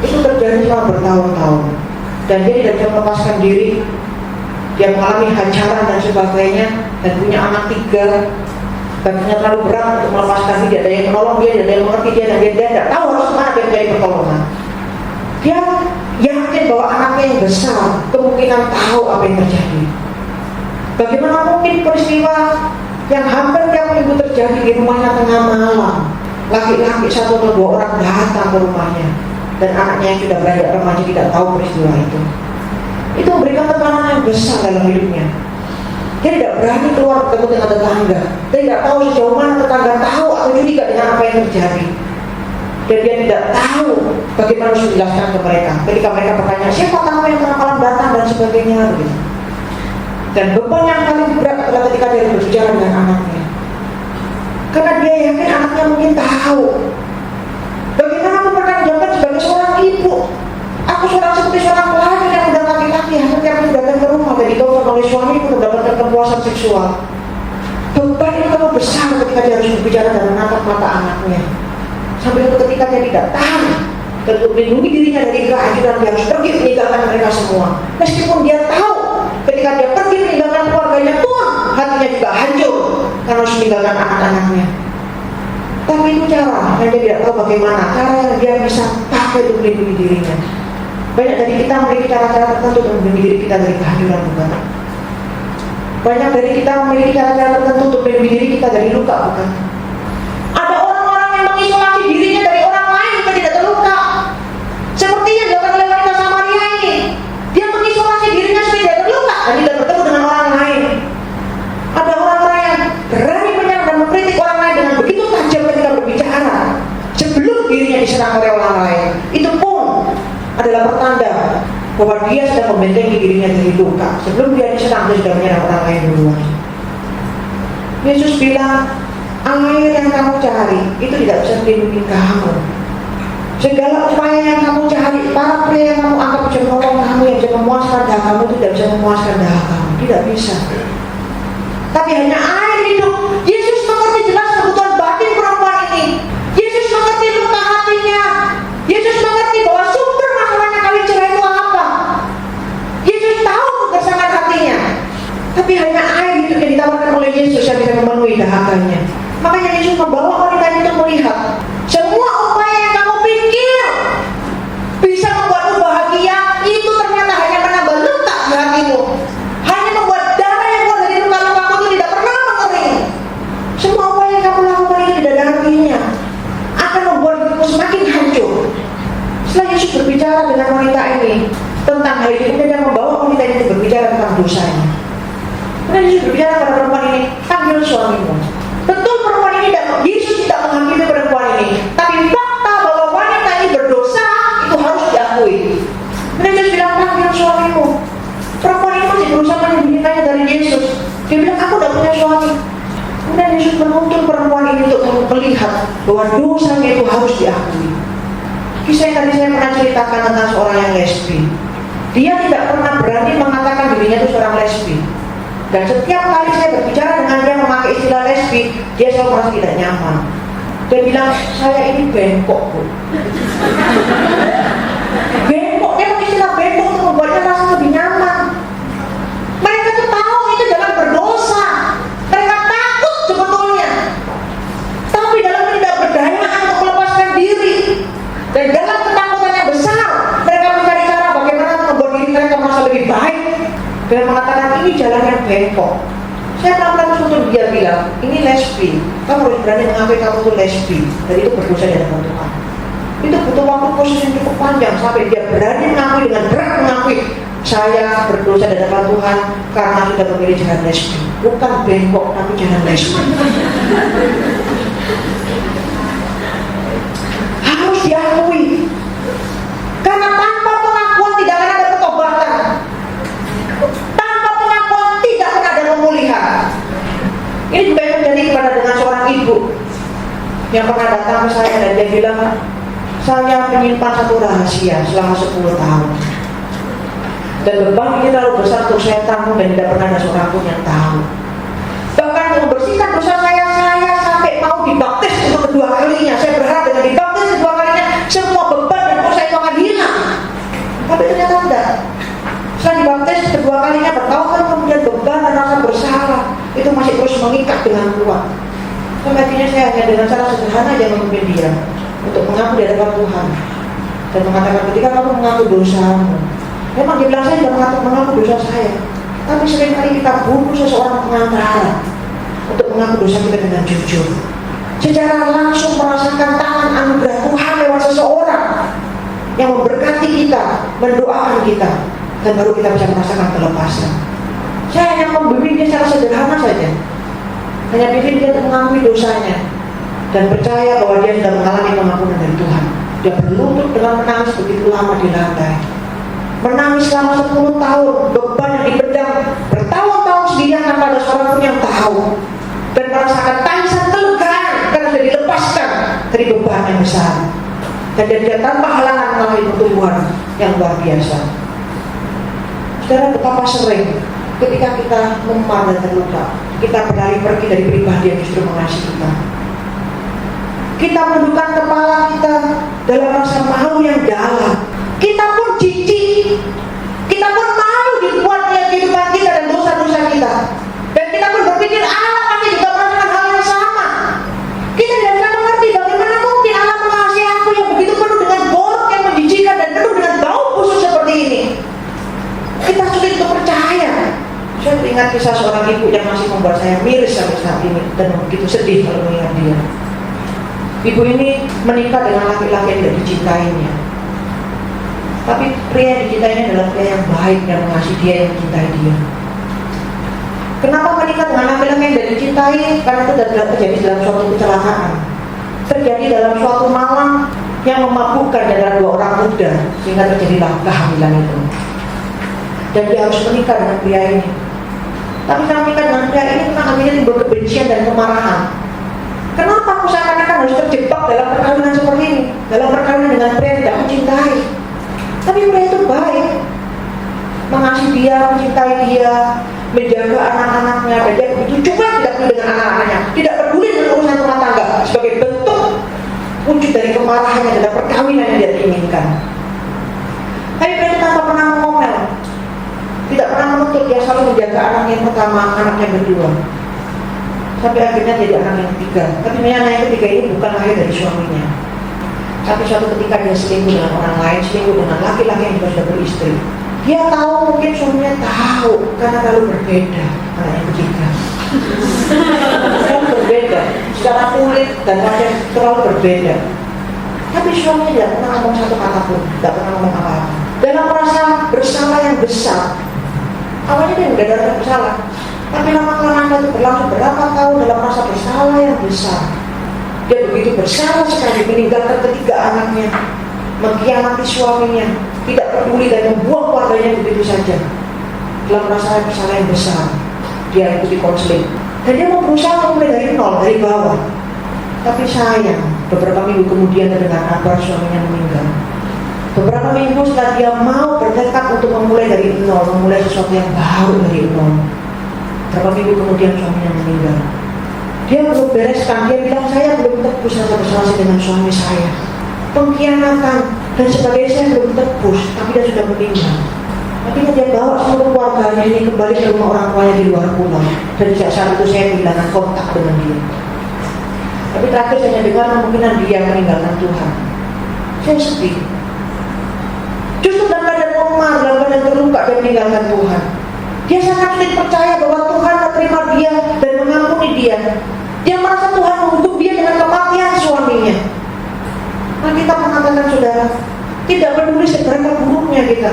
Itu terjadi selama bertahun-tahun. Dan dia tidak bisa melepaskan diri. Dia mengalami hajaran dan sebagainya, dan punya anak 3. Baginya terlalu berat untuk melepaskan diri. Tidak ada yang menolong dia, tidak ada yang mengerti dia, dan dia tidak tahu harus kemana dia mencari pertolongan. Dia yakin bahwa anaknya yang besar kemungkinan tahu apa yang terjadi. Bagaimana mungkin peristiwa yang hampir tiap minggu terjadi di rumahnya tengah malam, laki-laki 1 atau 2 orang datang ke rumahnya, dan anaknya yang sudah beranjak remaja tidak tahu peristiwa itu. Itu memberikan tekanan yang besar dalam hidupnya. Dia tidak berani keluar bertemu dengan tetangga. Dia tidak tahu sejauh mana tetangga tahu atau curiga dengan apa yang terjadi. Dan dia tidak tahu bagaimana harus menjelaskan ke mereka. Ketika mereka bertanya, siapa tahu yang tengah malam datang dan sebagainya, begitu. Dan beban yang paling berat adalah ketika dia berbicara dengan anaknya. Karena dia yakin anaknya mungkin tahu. Bagaimana aku bertanggung sebagai seorang ibu? Aku seperti seorang pelayan yang udah laki-laki, ketika aku datang ke rumah dan ditonton oleh suamiku mendapatkan kepuasan seksual. Beban itu terlalu besar ketika dia harus berbicara dan menatap mata anaknya. Sampai ketika dia tidak tahan dan untuk melindungi dirinya dari kehancuran, dia harus pergi meninggalkan mereka semua. Meskipun dia tahu ketika dia pergi meninggalkan keluarganya pun hatinya juga hancur karena harus meninggalkan anak-anaknya. Tapi itu cara, dan dia tidak tahu bagaimana cara yang dia bisa pakai untuk melindungi dirinya. Banyak dari kita memiliki cara-cara tertentu untuk melindungi diri kita dari kehancuran, bukan? Banyak dari kita memiliki cara-cara tertentu untuk melindungi diri kita dari luka, bukan? Ada orang-orang yang mengisolasi dirinya dari orang lain supaya tidak terluka. Seperti yang dilakukan oleh wanita Samaria ini. Dia mengisolasi dirinya supaya tidak terluka dan tidak bertemu dengan orang lain. Ada orang-orang yang berani menyerang dan mengkritik orang lain dengan begitu tajam ketika berbicara sebelum dirinya diserang oleh orang lain. Itu pun adalah pertanda bahwa dia sedang membentengi dirinya dari luka. Sebelum dia diserang, dia sudah menyerang orang lain duluan. Yesus bilang, air yang kamu cari itu tidak bisa melindungi kamu. Segala upaya yang kamu cari, para pria yang kamu anggap bisa menolong kamu, yang bisa memuaskan dahaga kamu, itu tidak bisa memuaskan dahaga kamu. Tidak bisa. Tapi hanya air hidup. Yesus mengerti jelas kebutuhan batin perempuan ini. Yesus mengerti luka hatinya. Yesus mengerti bahwa sumber masalahnya kawin cerai itu apa. Yesus tahu kegersangan hatinya. Tapi hanya air hidup yang ditawarkan oleh Yesus yang bisa memenuhi dahaganya. Makanya Yesus membawa wanita itu melihat semua upaya yang kamu pikir bisa membuatmu bahagia, itu ternyata hanya menambah luka di hatimu. Hanya membuat darah yang keluar dari luka-lukamu itu tidak pernah mengering. Semua upaya yang kamu lakukan itu tidak ada artinya, akan membuat hidupmu semakin hancur. Setelah Yesus berbicara dengan wanita ini tentang hal ini, kemudian dia membawa wanita ini berbicara tentang dosanya. Kemudian Yesus berbicara pada perempuan ini, panggil suamimu. Betul perempuan ini Yesus tidak menghakimi perempuan ini, tapi fakta bahwa wanita ini berdosa itu harus diakui. Kemudian Yesus bilang, panggil suamimu. Perempuan ini masih berusaha menyembunyikannya dari Yesus. Dia bilang, aku tidak punya suami. Kemudian Yesus menuntun perempuan ini untuk melihat bahwa dosanya itu harus diakui. Kisah yang tadi saya pernah ceritakan tentang seorang yang lesbi. Dia tidak pernah berani mengatakan dirinya itu seorang lesbi. Dan setiap kali saya berbicara dengan dia memakai istilah lesbi, dia selalu merasa tidak nyaman. Dia bilang, saya ini bengkok, Bu. Bengkok, dia pakai istilah bengkok untuk membuatnya merasa lebih nyaman. Mereka tuh tahu itu jangan berdosa. Mereka takut sebetulnya. Tapi dalam ketidakberdayaan untuk melepaskan diri, dan dalam ketakutan yang besar, mereka mencari cara bagaimana membuat diri mereka merasa lebih baik. Dan mengatakan ini jalan yang bengkok. Saya pernah untuk dia bilang, ini lesbi. Kamu harus berani mengakui kamu itu lesbi. Dan itu berdosa di hadapan Tuhan. Itu butuh waktu proses yang cukup panjang sampai dia berani mengakui dengan berat mengakui saya berdosa di hadapan Tuhan karena sudah memilih jalan lesbi, bukan bengkok tapi jalan lesbi. Harus diakui, karena tanpa pengakuan tidak akan ada pertobatan, tanpa pengakuan tidak akan ada pemulihan. Ini juga yang terjadi kepada dengan seorang ibu yang pernah datang ke saya dan dia bilang, saya menyimpan satu rahasia selama 10 tahun. Dan beban ini terlalu besar untuk saya tanggung dan tidak pernah ada seorang pun yang tahu. Bahkan untuk membersihkan dosa saya sampai mau dibaptis untuk kedua kalinya. Saya berharap dengan dibaptis kedua kalinya semua beban dan dosa itu akan hilang. Tapi ternyata tidak. Setelah dibaptis kedua kalinya bertahun-tahun kemudian beban dan rasa bersalah itu masih terus mengikat dengan kuat. Sampai akhirnya saya hanya dengan cara sederhana aja memimpin dia untuk mengaku di hadapan Tuhan dan mengatakan ketika kamu mengaku dosamu, memang dia bilang saya tidak mengaku dosa saya, tapi seringkali kita butuh seseorang pengantara untuk mengaku dosa kita dengan jujur, secara langsung merasakan tangan anugerah Tuhan lewat seseorang yang memberkati kita, mendoakan kita, dan baru kita bisa merasakan kelepasan. Saya hanya membimbing dia secara sederhana saja, hanya bimbing dia untuk mengakui dosanya dan percaya bahwa dia sudah mengalami pengampunan dari Tuhan. Dia berlutut dengan menangis begitu lama di lantai, menangis selama 10 tahun, beban yang dipendam bertahun-tahun sendirian tanpa ada seorang pun yang tahu, dan merasakan tangisan kelegaan karena sudah dilepaskan dari beban yang besar, dan dia tanpa halangan mengalami pertumbuhan yang luar biasa. Saudara, betapa sering ketika kita memar dan terluka, kita berlari pergi dari pribadi yang justru mengasihi kita. Kita menundukkan kepala kita dalam rasa malu yang dalam. Kita pun jijik, kita pun malu dibuat lihat kehidupan kita dan dosa-dosa kita. Dan kita pun berpikir Allah pasti juga merasakan hal yang sama. Kita tidak bisa mengerti bagaimana mungkin Allah mengasihi aku yang begitu penuh dengan borok yang menjijikan dan penuh dengan bau busuk seperti ini. Kita sulit untuk percaya. Saya teringat kisah seorang ibu yang masih membuat saya miris sampai saat ini dan begitu sedih kalau mengingat dia. Ibu ini menikah dengan laki-laki yang tidak dicintainya. Tapi pria yang dicintainya adalah pria yang baik, yang mengasihi dia, yang mencintai dia. Kenapa menikah dengan laki-laki yang tidak dicintai? Karena itu terjadi dalam suatu kecelakaan. Terjadi dalam suatu malam yang memabukkan antara dua orang muda, sehingga terjadilah kehamilan itu. Dan dia harus menikah dengan pria ini. Tapi kalau menikah dengan pria ini, akhirnya timbul kebencian dan kemarahan. Kenapa aku seakan-akan harus terjebak dalam perkawinan seperti ini, dalam perkawinan dengan pria yang tidak mencintai? Tapi pria itu baik, mengasihi dia, mencintai dia, menjaga anak-anaknya, dan dia begitu cuek tidak peduli dengan anak-anaknya, tidak peduli dengan urusan rumah tangga, sebagai bentuk wujud dari kemarahannya dalam perkawinan yang dia inginkan. Tapi pria itu tanpa pernah mengomel, tidak pernah menuntut, dia selalu menjaga anak yang pertama, anak yang kedua, sampai akhirnya jadi anak yang ketiga. Tapi anak yang ketiga ini bukan lahir dari suaminya, tapi suatu ketika dia selingkuh dengan orang lain, selingkuh dengan laki-laki yang juga sudah beristri. Dia tahu, mungkin suaminya tahu, karena terlalu berbeda anak yang ketiga. Terlalu berbeda, secara kulit dan wajah terlalu berbeda. Tapi suaminya tidak pernah ngomong satu kata pun, tidak pernah ngomong apa-apa. Dalam rasa bersalah yang besar. Awalnya dia tidak ada bersalah, tapi lama-kelamaan itu berlangsung berapa tahun dalam rasa bersalah yang besar. Dia begitu bersalah sekali meninggalkan ketiga anaknya, mengkhianati suaminya, tidak peduli dan membuang keluarganya begitu saja. Dalam rasa bersalah yang besar, dia ikuti konseling dan dia mau berusaha memulai dari nol, dari bawah. Tapi sayang, beberapa minggu kemudian terdengar kabar suaminya meninggal. Beberapa minggu setelah dia mau bertekad untuk memulai dari nol, memulai sesuatu yang baru dari nol, beberapa minggu kemudian suaminya meninggal. Dia belum bereskan, dia bilang saya belum tebus rasa bersalah dengan suami saya, pengkhianatan dan sebagainya saya belum tebus, tapi dia sudah meninggal. Akhirnya dia bawa seluruh keluarganya ini kembali ke rumah orang tuanya di luar pulau, dan sejak saat itu saya kehilangan kontak dengan dia. Tapi terakhir saya dengar kemungkinan dia meninggalkan Tuhan. Saya sedih. Justru dalam keadaan lemah, dalam keadaan terluka dia meninggalkan Tuhan. Dia sangat sulit percaya bahwa Tuhan menerima dia dan mengampuni dia. Dia merasa Tuhan menghukum dia dengan kematian suaminya. Nah, kita mengatakan tidak peduli seberapa buruknya kita,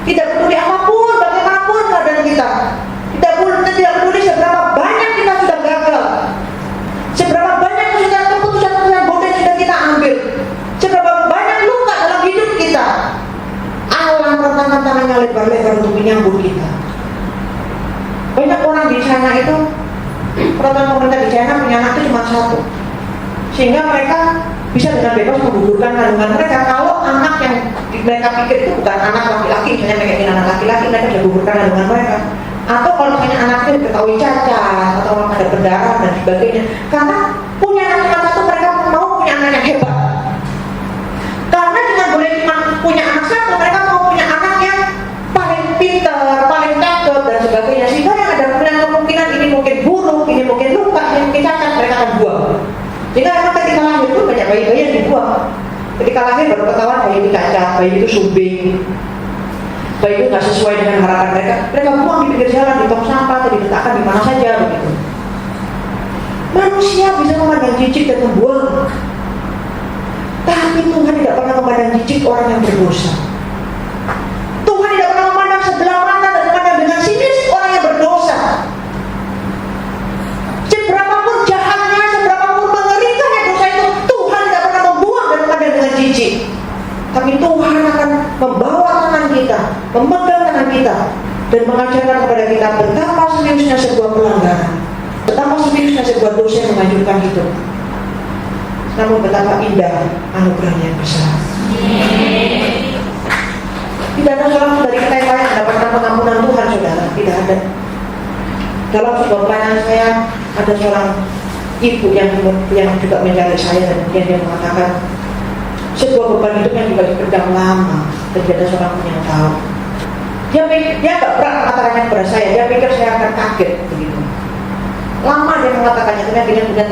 tidak peduli apapun, bagaimanapun keadaan kita, tidak peduli seberapa banyak kita sudah gagal, seberapa banyak keputusan-keputusan bodoh yang sudah kita ambil, seberapa banyak luka dalam hidup kita, Allah merentangkan tangannya lebar-lebar untuk menyambut kita. Banyak orang di sana itu, peraturan pemerintah di China punya anak itu cuma satu, sehingga mereka bisa dengan bebas menggugurkan kandungan mereka. Kalau anak yang mereka pikir itu bukan anak laki-laki, misalnya mereka ingin anak laki-laki, mereka bisa gugurkan kandungan mereka. Atau kalau misalnya anaknya diketahui cacat atau ada berdarah dan sebagainya, karena punya anak cuma satu, mereka mau punya anak yang hebat. Karena dengan boleh cuma punya anak satu, mereka mau punya anak yang paling pintar, paling cakep dan sebagainya. Sehingga yang ada kemungkinan ini mungkin buruk, ini mungkin luka, ini mungkin cacat, mereka akan buang. Jika emang ketika lahir itu banyak bayi-bayi yang dibuang. Ketika lahir baru ketahuan bayi itu cacat, bayi itu sumbing, bayi itu nggak sesuai dengan harapan mereka. Mereka buang di pinggir jalan, di tong sampah, atau diletakkan di mana saja begitu. Manusia bisa memandang jijik dan membuang, tapi Tuhan tidak pernah memandang jijik orang yang berdosa. Tuhan tidak pernah memandang sebelah mata dan memandang dengan sinis orang yang berdosa. Seberapapun jahatnya, seberapapun mengerikannya dosa itu, Tuhan tidak pernah membuang dan memandang dengan jijik. Tapi Tuhan akan membawa tangan kita, memegang tangan kita, dan mengajarkan kepada kita betapa seriusnya sebuah pelanggaran, betapa seriusnya sebuah dosa yang menghancurkan hidup. Namun betapa indah anugerahnya yang besar. Tidak ada seorang dari kita yang lain mendapatkan pengampunan Tuhan, saudara. Tidak ada. Dalam sebuah pelayanan saya, ada seorang ibu yang juga mencari saya, dan kemudian dia mengatakan sebuah beban hidup yang juga dipendam lama dan tidak ada seorang pun yang tahu. Dia nggak pernah mengatakannya kepada saya. Dia pikir saya akan kaget begitu. Lama dia mengatakannya, tapi akhirnya kemudian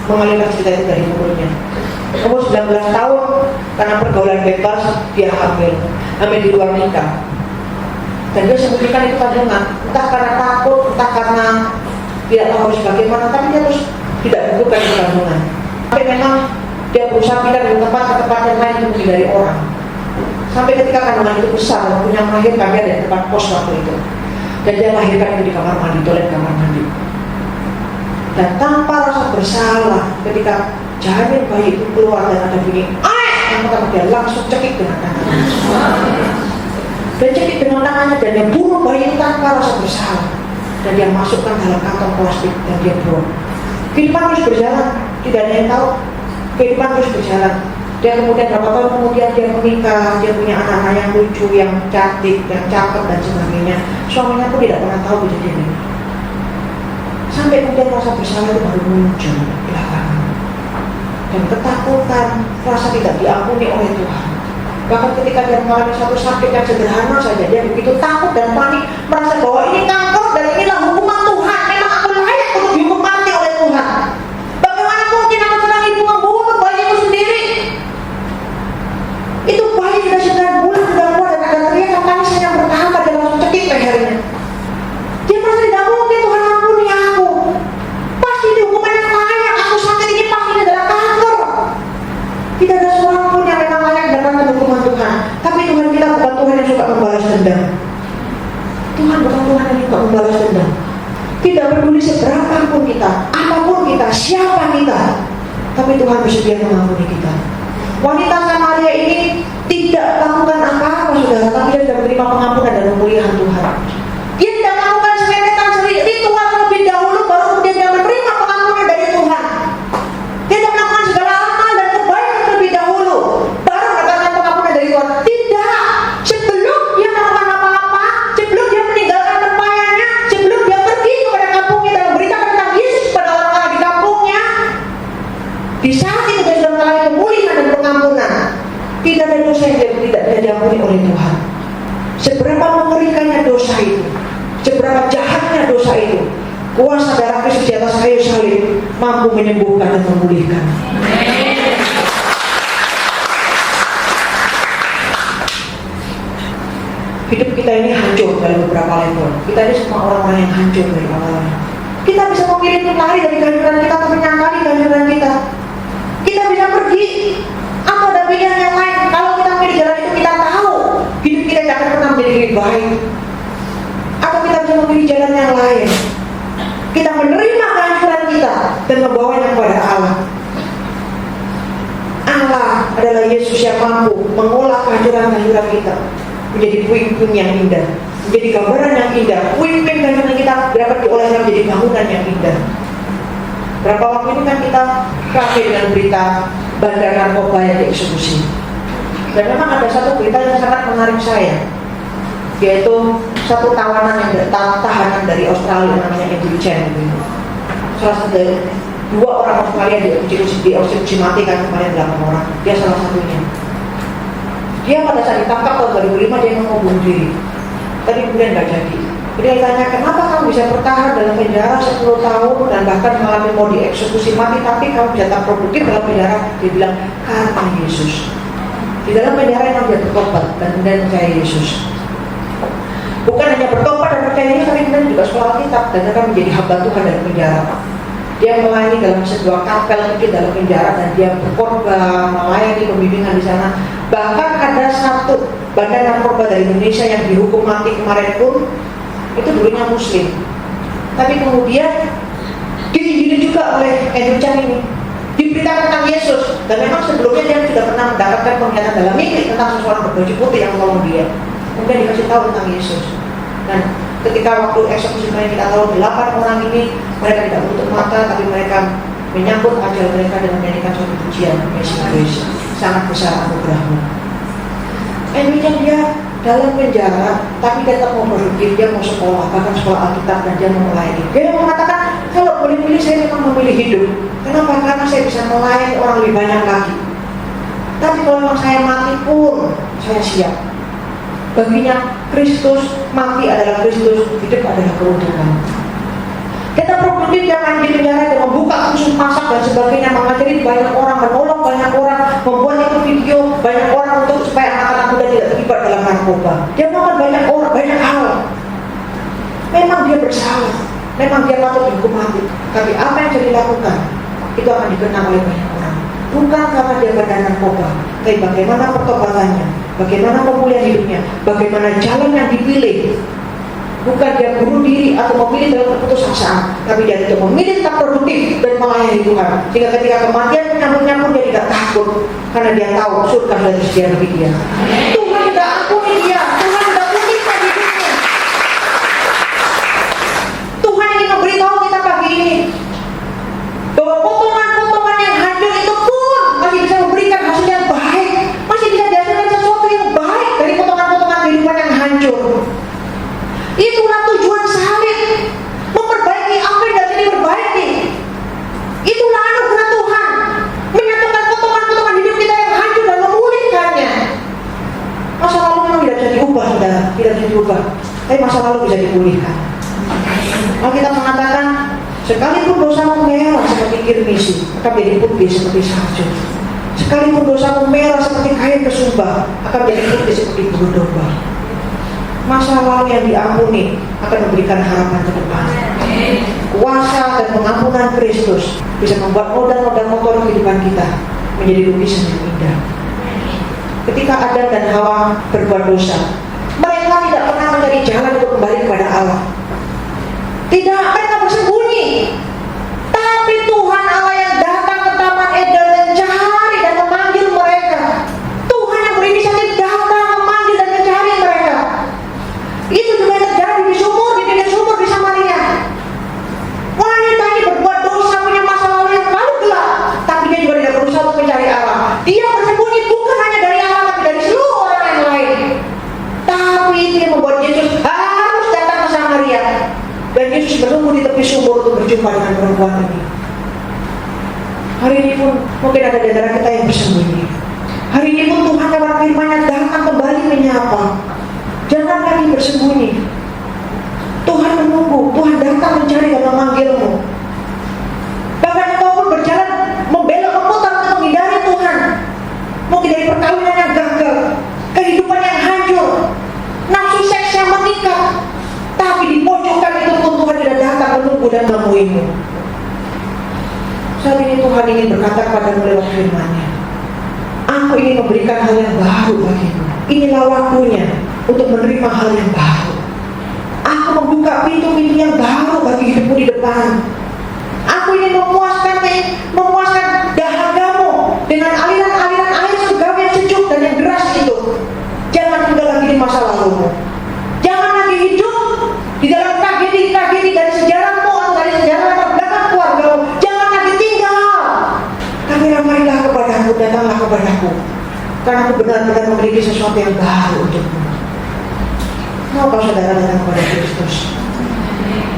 mengalirkan cerita itu dari mulutnya. Umur 19 tahun, karena pergaulan bebas, dia hamil di luar nikah. Dan dia sembunyikan itu kandungan, entah karena takut, entah karena tidak tahu harus bagaimana, tapi dia terus tidak bukan di kandungan. Tapi memang dia berusaha pindah dari tempat ke tempat yang lain untuk menghindari orang. Sampai ketika kandungan itu besar, waktunya melahirkan, dia dari tempat pos waktu itu. Dan dia lahirkan itu di kamar mandi, toilet kamar mandi. Dan tanpa rasa bersalah, ketika janin bayi itu keluar dan ada bunyi yang pertama, dia langsung cekik dengan tangannya. Dan cekik dengan tangannya, dan dia bunuh bayi itu tanpa rasa bersalah. Dan dia masukkan dalam kantong plastik dan dia buang. Kehidupan terus berjalan, tidak ada yang tahu. Kehidupan terus berjalan. Dia kemudian berapa tahun kemudian dia menikah, dia punya anak-anak yang lucu, yang cantik, yang cakep dan sebagainya. Suaminya pun tidak pernah tahu kejadian ini. Sampai kemudian rasa bersalah itu baru muncul belakangan. Dan ketakutan, rasa tidak diampuni oleh Tuhan. Bahkan ketika dia mengalami satu sakit yang sederhana saja, dia begitu takut dan panik, merasa bahwa ini kanker dan inilah hukuman Tuhan. Memang aku layak untuk dihukum mati oleh Tuhan. Bagaimana mungkin aku sedang ibu membunuh bayiku sendiri? Itu bayi sudah 9 bulan sudah keluar dan ada teriakan tangisan yang bertambah dan langsung cekik lehernya. Dia merasa tidak mungkin Tuhan ampuni aku. Pasti ini hukuman yang layak. Aku sakit ini pasti ini adalah kanker. Tidak ada seorang pun yang memang layak mendapatkan hukuman Tuhan. Tapi Tuhan kita bukan Tuhan yang suka membalas dendam. Tuhan bukan Tuhan yang suka membalas dendam. Tidak peduli seberapa pun kita, apapun kita, siapa kita, tapi Tuhan bersedia mengampuni kita. Wanita Samaria ini tidak melakukan apa-apa, saudara, tapi dia sudah menerima pengampunan dan pemulihan Tuhan. Dia tidak melakukan serentetan ritual terlebih dahulu, baru kemudian dia menerima pengampunan dari Tuhan. Dia tidak melakukan segala amal dan kebaikan terlebih dahulu, baru mendapatkan pengampunan dari Tuhan. Tidak, sebelum dia melakukan apa-apa, sebelum dia meninggalkan tempayannya, sebelum dia pergi kepada kampungnya dan memberitakan tentang Yesus kepada orang-orang di kampungnya, di saat itu dia sudah mengalami pemulihan dan pengampunan. Tidak ada dosa yang tidak diampuni oleh Tuhan. Seberapa mengerikannya dosa itu, seberapa jahatnya dosa itu, kuasa darah Kristus di atas kayu salib mampu menyembuhkan dan memulihkan. Hidup kita ini hancur dari beberapa level. Kita ini semua orang-orang yang hancur dari awalnya. Kita bisa memilih untuk lari dari kehancuran kita atau menyangkali kehancuran kita. Kita bisa pergi atau ada pilihan yang lain. Kalau baik? Atau kita bisa memilih jalan yang lain? Kita menerima kehancuran kita dan membawanya kepada Allah. Allah adalah Yesus yang mampu mengolah kehancuran-kehancuran kita menjadi puing-puing yang indah, menjadi gambaran yang indah. Puing-puing kehancuran kita dapat diolahnya menjadi bangunan yang indah. Berapa waktu ini kan kita kaget dengan berita bandar narkoba yang dieksekusi. Dan memang ada satu berita yang sangat menarik saya, yaitu satu tahanan dari Australia namanya Andrew Chen. Salah satu dua orang Australia dieksekusi mati kan kemarin 8 orang. Dia salah satunya. Dia pada saat ditangkap tahun 2005 dia mau bunuh diri, tapi kemudian nggak jadi. Dia tanya, kenapa kamu bisa bertahan dalam penjara 10 tahun dan bahkan mengalami mau dieksekusi mati, tapi kamu bisa tak produktif dalam penjara? Dia bilang, karena Yesus. Di dalam penjara yang dia bertobat dan kemudian percaya Yesus. Bukan hanya bertobat dan percaya Yesus, tapi kemudian juga sekolah Alkitab dan akan menjadi hamba Tuhan dari penjara. Dia melayani dalam sebuah kapel mungkin dalam penjara dan dia berkorban, melayani pembimbingan di sana. Bahkan ada satu bandar narkoba dari Indonesia yang dihukum mati kemarin pun itu dulunya Muslim, tapi kemudian diinjili juga oleh Andrew Chen ini, diberitakan tentang Yesus. Dan memang sebelumnya dia sudah pernah mendapatkan penglihatan dalam mimpi tentang seseorang berbaju putih yang menolong dia. Kemudian dikasih tahu tentang Yesus. Dan ketika waktu eksekusi kemarin kita tahu 8 orang ini mereka tidak menutup mata, tapi mereka menyambut ajal mereka dengan menyanyikan suatu pujian, Amazing Grace, sangat besar anugerahmu. Andrew Chen dia dalam penjara, tapi dia tetap mau produktif, dia mau sekolah, bahkan sekolah Alkitab, dan dia mau melayani. Dia mengatakan, kalau boleh pilih saya memang memilih hidup. Kenapa? Karena saya bisa melayani orang lebih banyak lagi. Tapi kalau memang saya mati pun, saya siap. Baginya Kristus, mati adalah Kristus, hidup adalah keuntungan. Kita produktif jangan di penjara dan membuka kursus masak dan sebagainya, mengajari banyak orang, menolong banyak orang, membuat itu video banyak orang untuk supaya anak-anak muda tidak terlibat dalam narkoba. Dia melakukan banyak orang, banyak hal. Memang dia bersalah, memang dia patut dihukum mati. Tapi apa yang dia lakukan itu akan dikenang oleh banyak orang. Bukan karena dia bandar narkoba, tapi bagaimana pertobatannya, bagaimana pemulihan hidupnya, bagaimana jalan yang dipilih. Bukan dia bunuh diri atau memilih dalam keputusasaan, tapi dia itu memilih tak produktif dan melayani Tuhan. Sehingga ketika kematian menyambut-nyambut dia tidak takut, karena dia tahu surga sudah tersedia bagi dia. Tuhan tidak ampuni dia, Tuhan tidak pulihkan hidupnya. Tuhan ingin memberitahu kita pagi ini bahwa potongan-potongan yang hancur itu pun masih bisa memberikan hasil yang baik, masih bisa dihasilkan sesuatu yang baik dari potongan-potongan kehidupan yang hancur. Itulah tujuan salib, memperbaiki apa yang tidak diperbaiki. Itulah anugerah Tuhan, menyatukan potongan-potongan hidup kita yang hancur dan memulihkannya. Masa lalu memang tidak bisa diubah, saudara, tidak bisa diubah, tapi masa lalu bisa dipulihkan. Alkitab mengatakan, sekalipun dosamu merah seperti kirmisi, akan menjadi putih seperti salju. Sekalipun dosamu merah seperti kain kesumba, akan menjadi putih seperti bulu domba. Masa lalu yang diampuni akan memberikan harapan ke depan. Kuasa dan pengampunan Kristus bisa membuat modal-modal motor kehidupan kita menjadi lukisan yang indah. Ketika Adam dan Hawa berbuat dosa, mereka tidak pernah mencari jalan untuk kembali kepada Allah. Tidak, mereka bersembunyi. Tapi Tuhan Allah yang datang ke Taman Eden mencari dan memanggil mereka. Tuhan yang berinisiatif datang memanggil dan mencari mereka. Itu juga terjadi di pinggir sumur di Samaria. Wanita ini berbuat dosa, punya masa lalu yang terlalu gelap, tapi dia juga tidak berusaha untuk mencari Allah. Dia bersembunyi bukan hanya dari Allah, tapi dari seluruh orang yang lain. Tapi itu yang membuat Yesus harus datang ke Samaria. Dan Yesus menunggu di tepi sumur untuk berjumpa dengan perempuan ini. Hari ini pun mungkin ada di antara kita yang bersembunyi. Hari ini pun Tuhan lewat firman-Nya datang kembali menyapa. Jangan lagi bersembunyi. Tuhan menunggu, Tuhan datang mencari dan memanggilmu. Bahkan engkau pun berjalan membelok memutar untuk menghindari Tuhan. Mungkin dari perkawinan yang gagal, kehidupan yang hancur, nafsu seks yang mengikat. Tapi di pojokan itu pun Tuhan tidak datang menunggu dan menemuimu. Saat ini Tuhan ingin berkata kepadamu lewat firman-Nya, aku ingin memberikan hal yang baru bagimu. Inilah waktunya. untuk menerima hal yang baru. Aku membuka pintu-pintu yang baru bagi hidupmu di depan. Aku ingin memuaskan dahagamu dengan aliran-aliran air surgawi yang sejuk dan yang deras itu. Jangan tinggal lagi di masa lalumu. Jangan lagi hidup di dalam tragedi-tragedi dari sejarahmu atau dari sejarah latar belakang keluargamu. Jangan lagi tinggal. Tapi ramailah kepadaku, datanglah kepadaku. Karena aku benar-benar memiliki sesuatu yang baru untukmu. Maukah saudara datang kepada Kristus?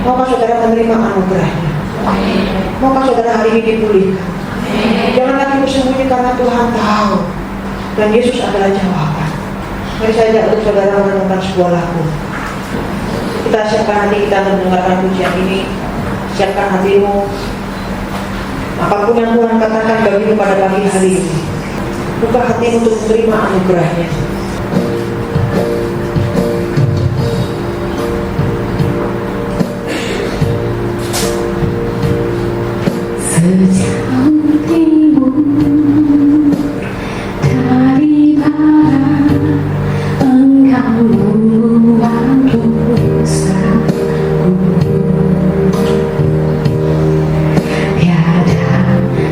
Maukah saudara menerima anugerahnya? Maukah saudara hari ini dipulihkan? Jangan lagi bersembunyi karena Tuhan tahu. Dan Yesus adalah jawaban. Mari saya ajak untuk saudara merenungkan sebuah lagu. Kita siapkan hati kita untuk mendengarkan pujian ini. Siapkan hatimu. Apapun yang Tuhan katakan bagimu pada pagi hari ini, buka hatimu untuk menerima anugerahnya.
Sejauh timur dari barat, Engkau membuat dosaku. Tiada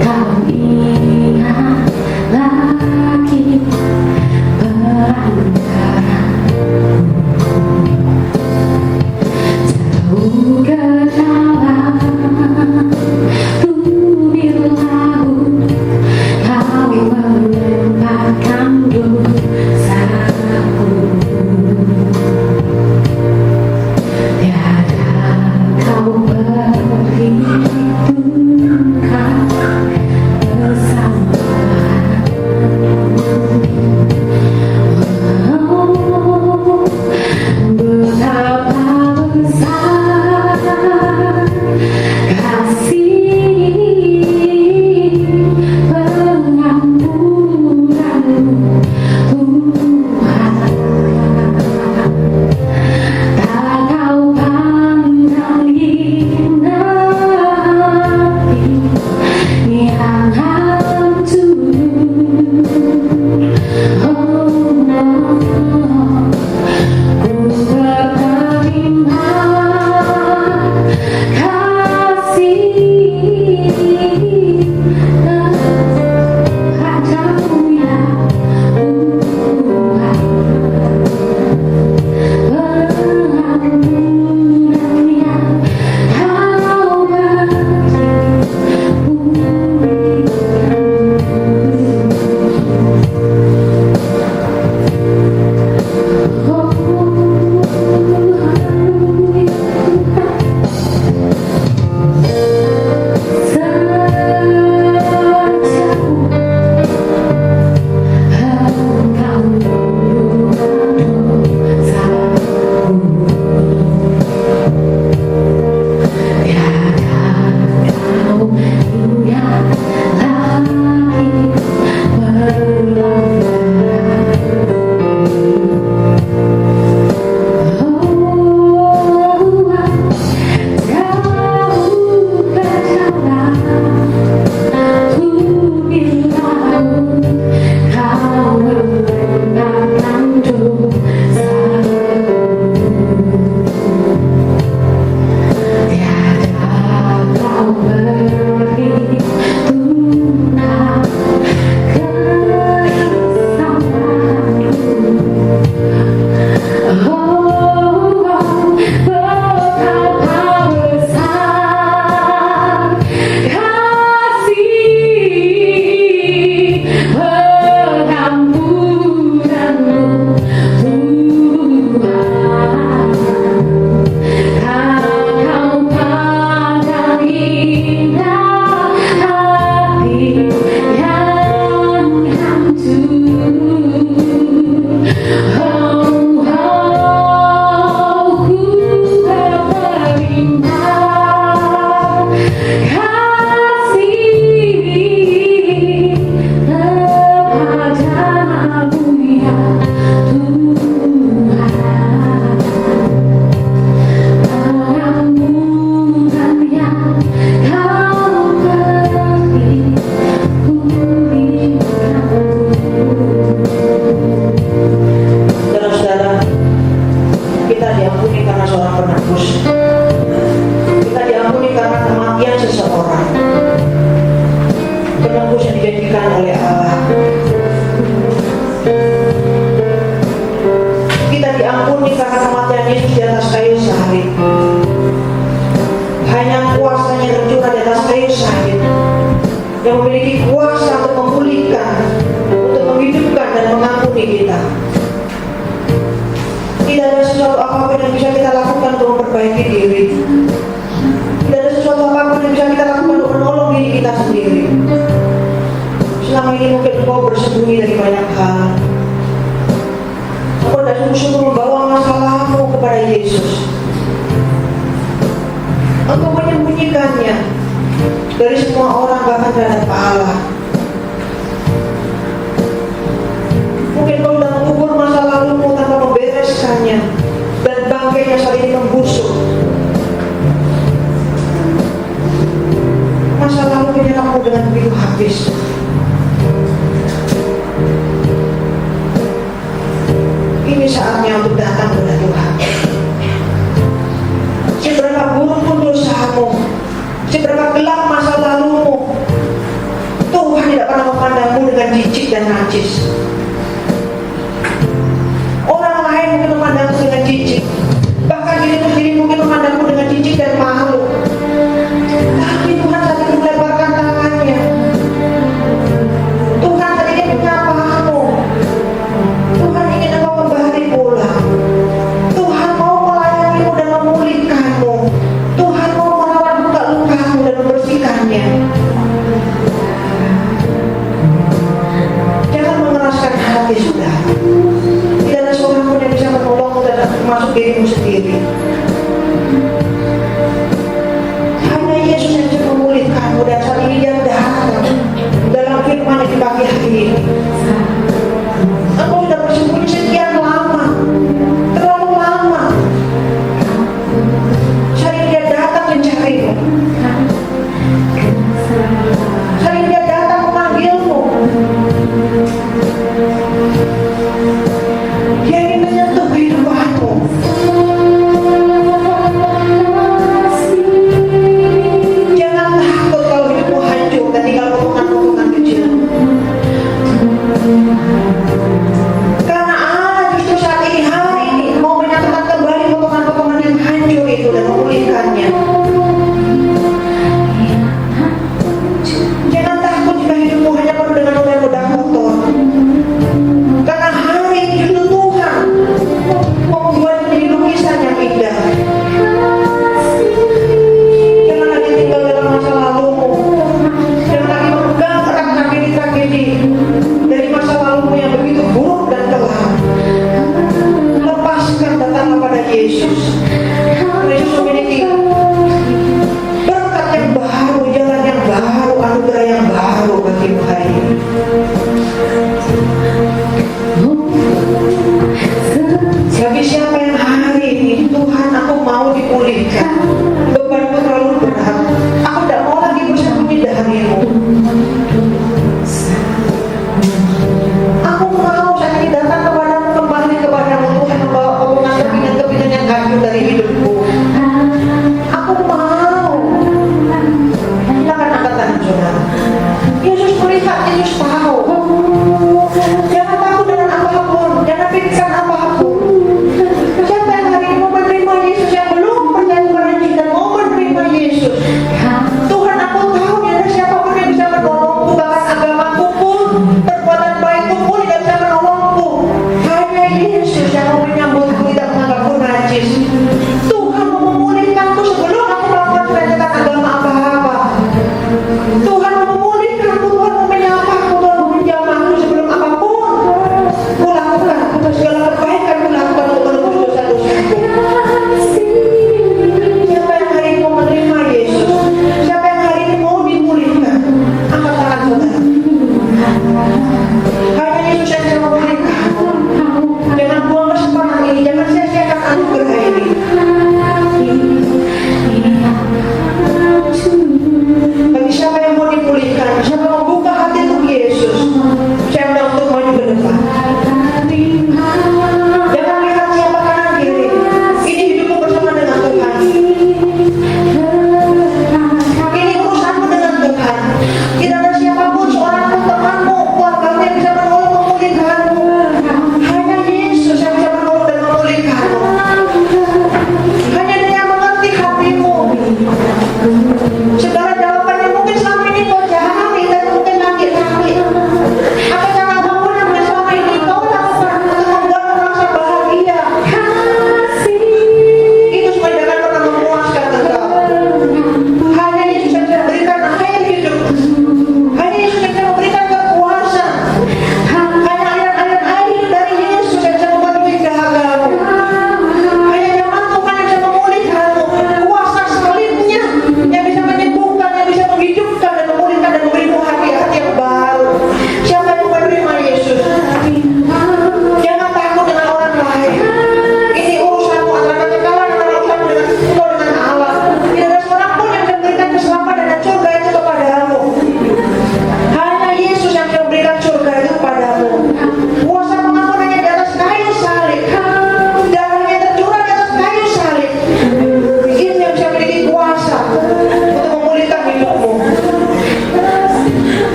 kau ingat lagi pelanggaranku. Jauh ke dalam bumi laut, kau melemparkan dosaku. Tiada kau perhitungkan kesalahanku. Betapa besar kasih pengampunanmu, Tuhan. Tak kau pandang hina hati yang hancur. Oh no, ku berterima kasih kepadamu ya Tuhan. Pengampunan yang kau beri,
Tuhan, aku sudah sungguh-sungguh membawa masalahmu kepada Yesus. Engkau menyembunyikannya dari semua orang, bahkan terhadap Allah. Mungkin kau sudah mengubur masa lalumu tanpa membereskannya, dan bangkainya saat ini membusuk. Masa lalu menyerangmu dengan begitu habis. Ini saatnya untuk datang kepada Tuhan. Seberapa buruk pun dosamu, seberapa gelap masa lalumu, Tuhan tidak pernah memandangmu dengan jijik dan najis. Orang lain mungkin memandangmu dengan jijik, bahkan dirimu sendiri mungkin memandangmu dengan jijik dan malu. Tapi Tuhan saat ini melebarkan tangannya. Tuhan saat ini menyapamu. Tuhan ingin engkau kembali pulang. Tuhan mau melayanimu dan memulihkanmu. Tuhan mau merawat luka-lukamu dan membersihkannya. Jangan mengeraskan hati, sudah. Tidak ada seorang pun yang bisa menolongmu dan termasuk dirimu sendiri. Hanya Yesus yang bisa memulihkanmu, dan saat ini Dia datang dalam firman di pagi hari ini. Engkau sudah bersembunyi sekian lama, terlalu lama. Saat ini Dia datang mencarimu. Saat ini Dia datang memanggilmu. Dia ingin menyentuh kehidupanmu. Jangan takut kalau hidupmu hancur dan tinggal potongan-potongan kecil. Karena Allah justru saat ini, hari ini mau menyatukan kembali potongan-potongan yang hancur itu dan memulihkannya. Jangan takut jika hidupmu hanya penuh dengan noda-noda kotor. Karena hari ini justru Tuhan mau membuat menjadi lukisan yang indah. Jangan lagi tinggal dalam masa lalumu. Jangan lagi memegang erat tragedi-tragedi dari masa lalumu yang begitu buruk dan kelam. Lepaskan, datanglah pada Yesus. Yesus memiliki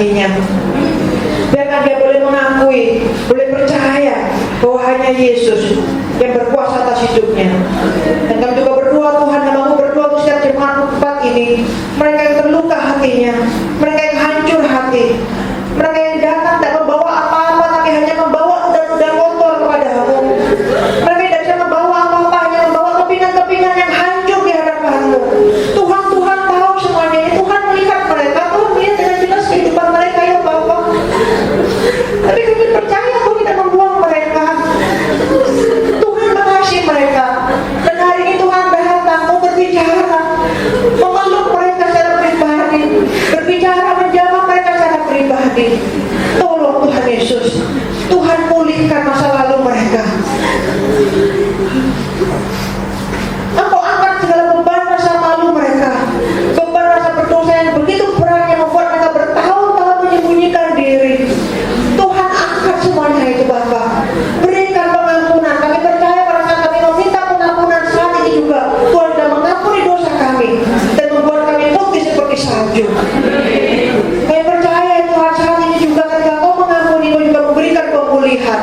hatinya. Biarkan dia boleh mengakui, boleh percaya bahwa hanya Yesus yang berkuasa atas hidupnya. Dan kami juga berdoa Tuhan, yang mau berdoa untuk setiap jemaat tempat ini, mereka yang terluka hatinya, mereka yang hancur hati, mereka yang datang tak membawa apa-apa tapi hanya membawa udang-udang kotor kepadamu. Mereka tidak bisa membawa apa-apa, hanya membawa kepingan-kepingan yang hancur di hadapanmu. Tuhan tahu semuanya ini. Tuhan melihat mereka, Tuhan melihat dengan jelas kehidupan mereka ya Bapa. Tapi kami percaya Tuhan tidak membuang mereka. Tuhan mengasihi mereka. Dan hari ini Tuhan datang mau berbicara, memeluk mereka secara pribadi, berbicara menjawab mereka secara pribadi. Tolong Tuhan Yesus, Tuhan pulihkan masa lalu mereka. Engkau angkat segala beban rasa malu mereka, beban rasa berdosa yang begitu berat yang membuat mereka bertahun-tahun menyembunyikan diri. Tuhan angkat semuanya itu Bapa. Berikan pengampunan. Kami percaya pada saat kami meminta pengampunan saat ini juga Tuhan sudah mengampuni dosa kami dan membuat kami putih seperti salju. Kami percaya Tuhan saat ini juga ketika Kau mengampuni, Kau juga memberikan pemulihan.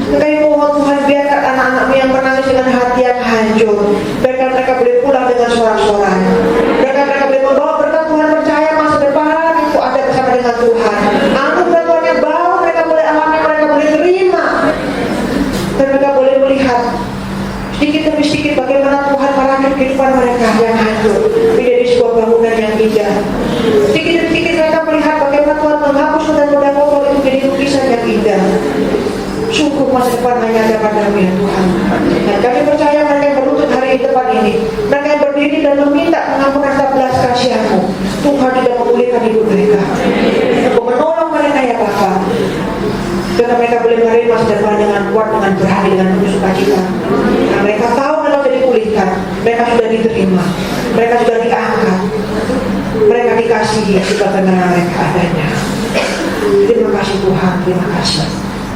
Kami mohon Tuhan biarkan anak-anakmu yang menangis dengan hati yang hancur, biarkan mereka boleh pulang dengan sorak-sorai. Biarkan mereka boleh membawa berkat Tuhan, percaya masa depan itu ada bersama dengan Tuhan. Anugerah Tuhan yang baru mereka boleh alami, mereka boleh terima, dan mereka boleh melihat sedikit demi sedikit bagaimana Tuhan merajut kehidupan mereka yang hancur menjadi sebuah bangunan yang indah. Sedikit demi sedikit mereka melihat bagaimana Tuhan menghapus noda-noda kotor itu menjadi lukisan yang indah. Sungguh masa depan hanya ada padamu ya Tuhan. Dan kami percaya mereka yang berlutut hari di depan ini, mereka yang berdiri dan meminta pengampunan atas belas kasihan-Mu, Tuhan tidak memulihkan hidup mereka. Engkau menolong mereka ya Bapa, karena mereka boleh menerima masa depan dengan kuat, dengan berani, dengan penuh sukacita. Nah, mereka tahu mereka sudah dipulihkan, mereka sudah diterima, mereka sudah diangkat, mereka dikasihi sebagaimana mereka adanya. Terima kasih Tuhan, terima kasih.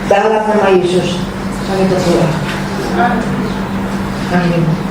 Dalam nama Yesus kami berdoa. Amin.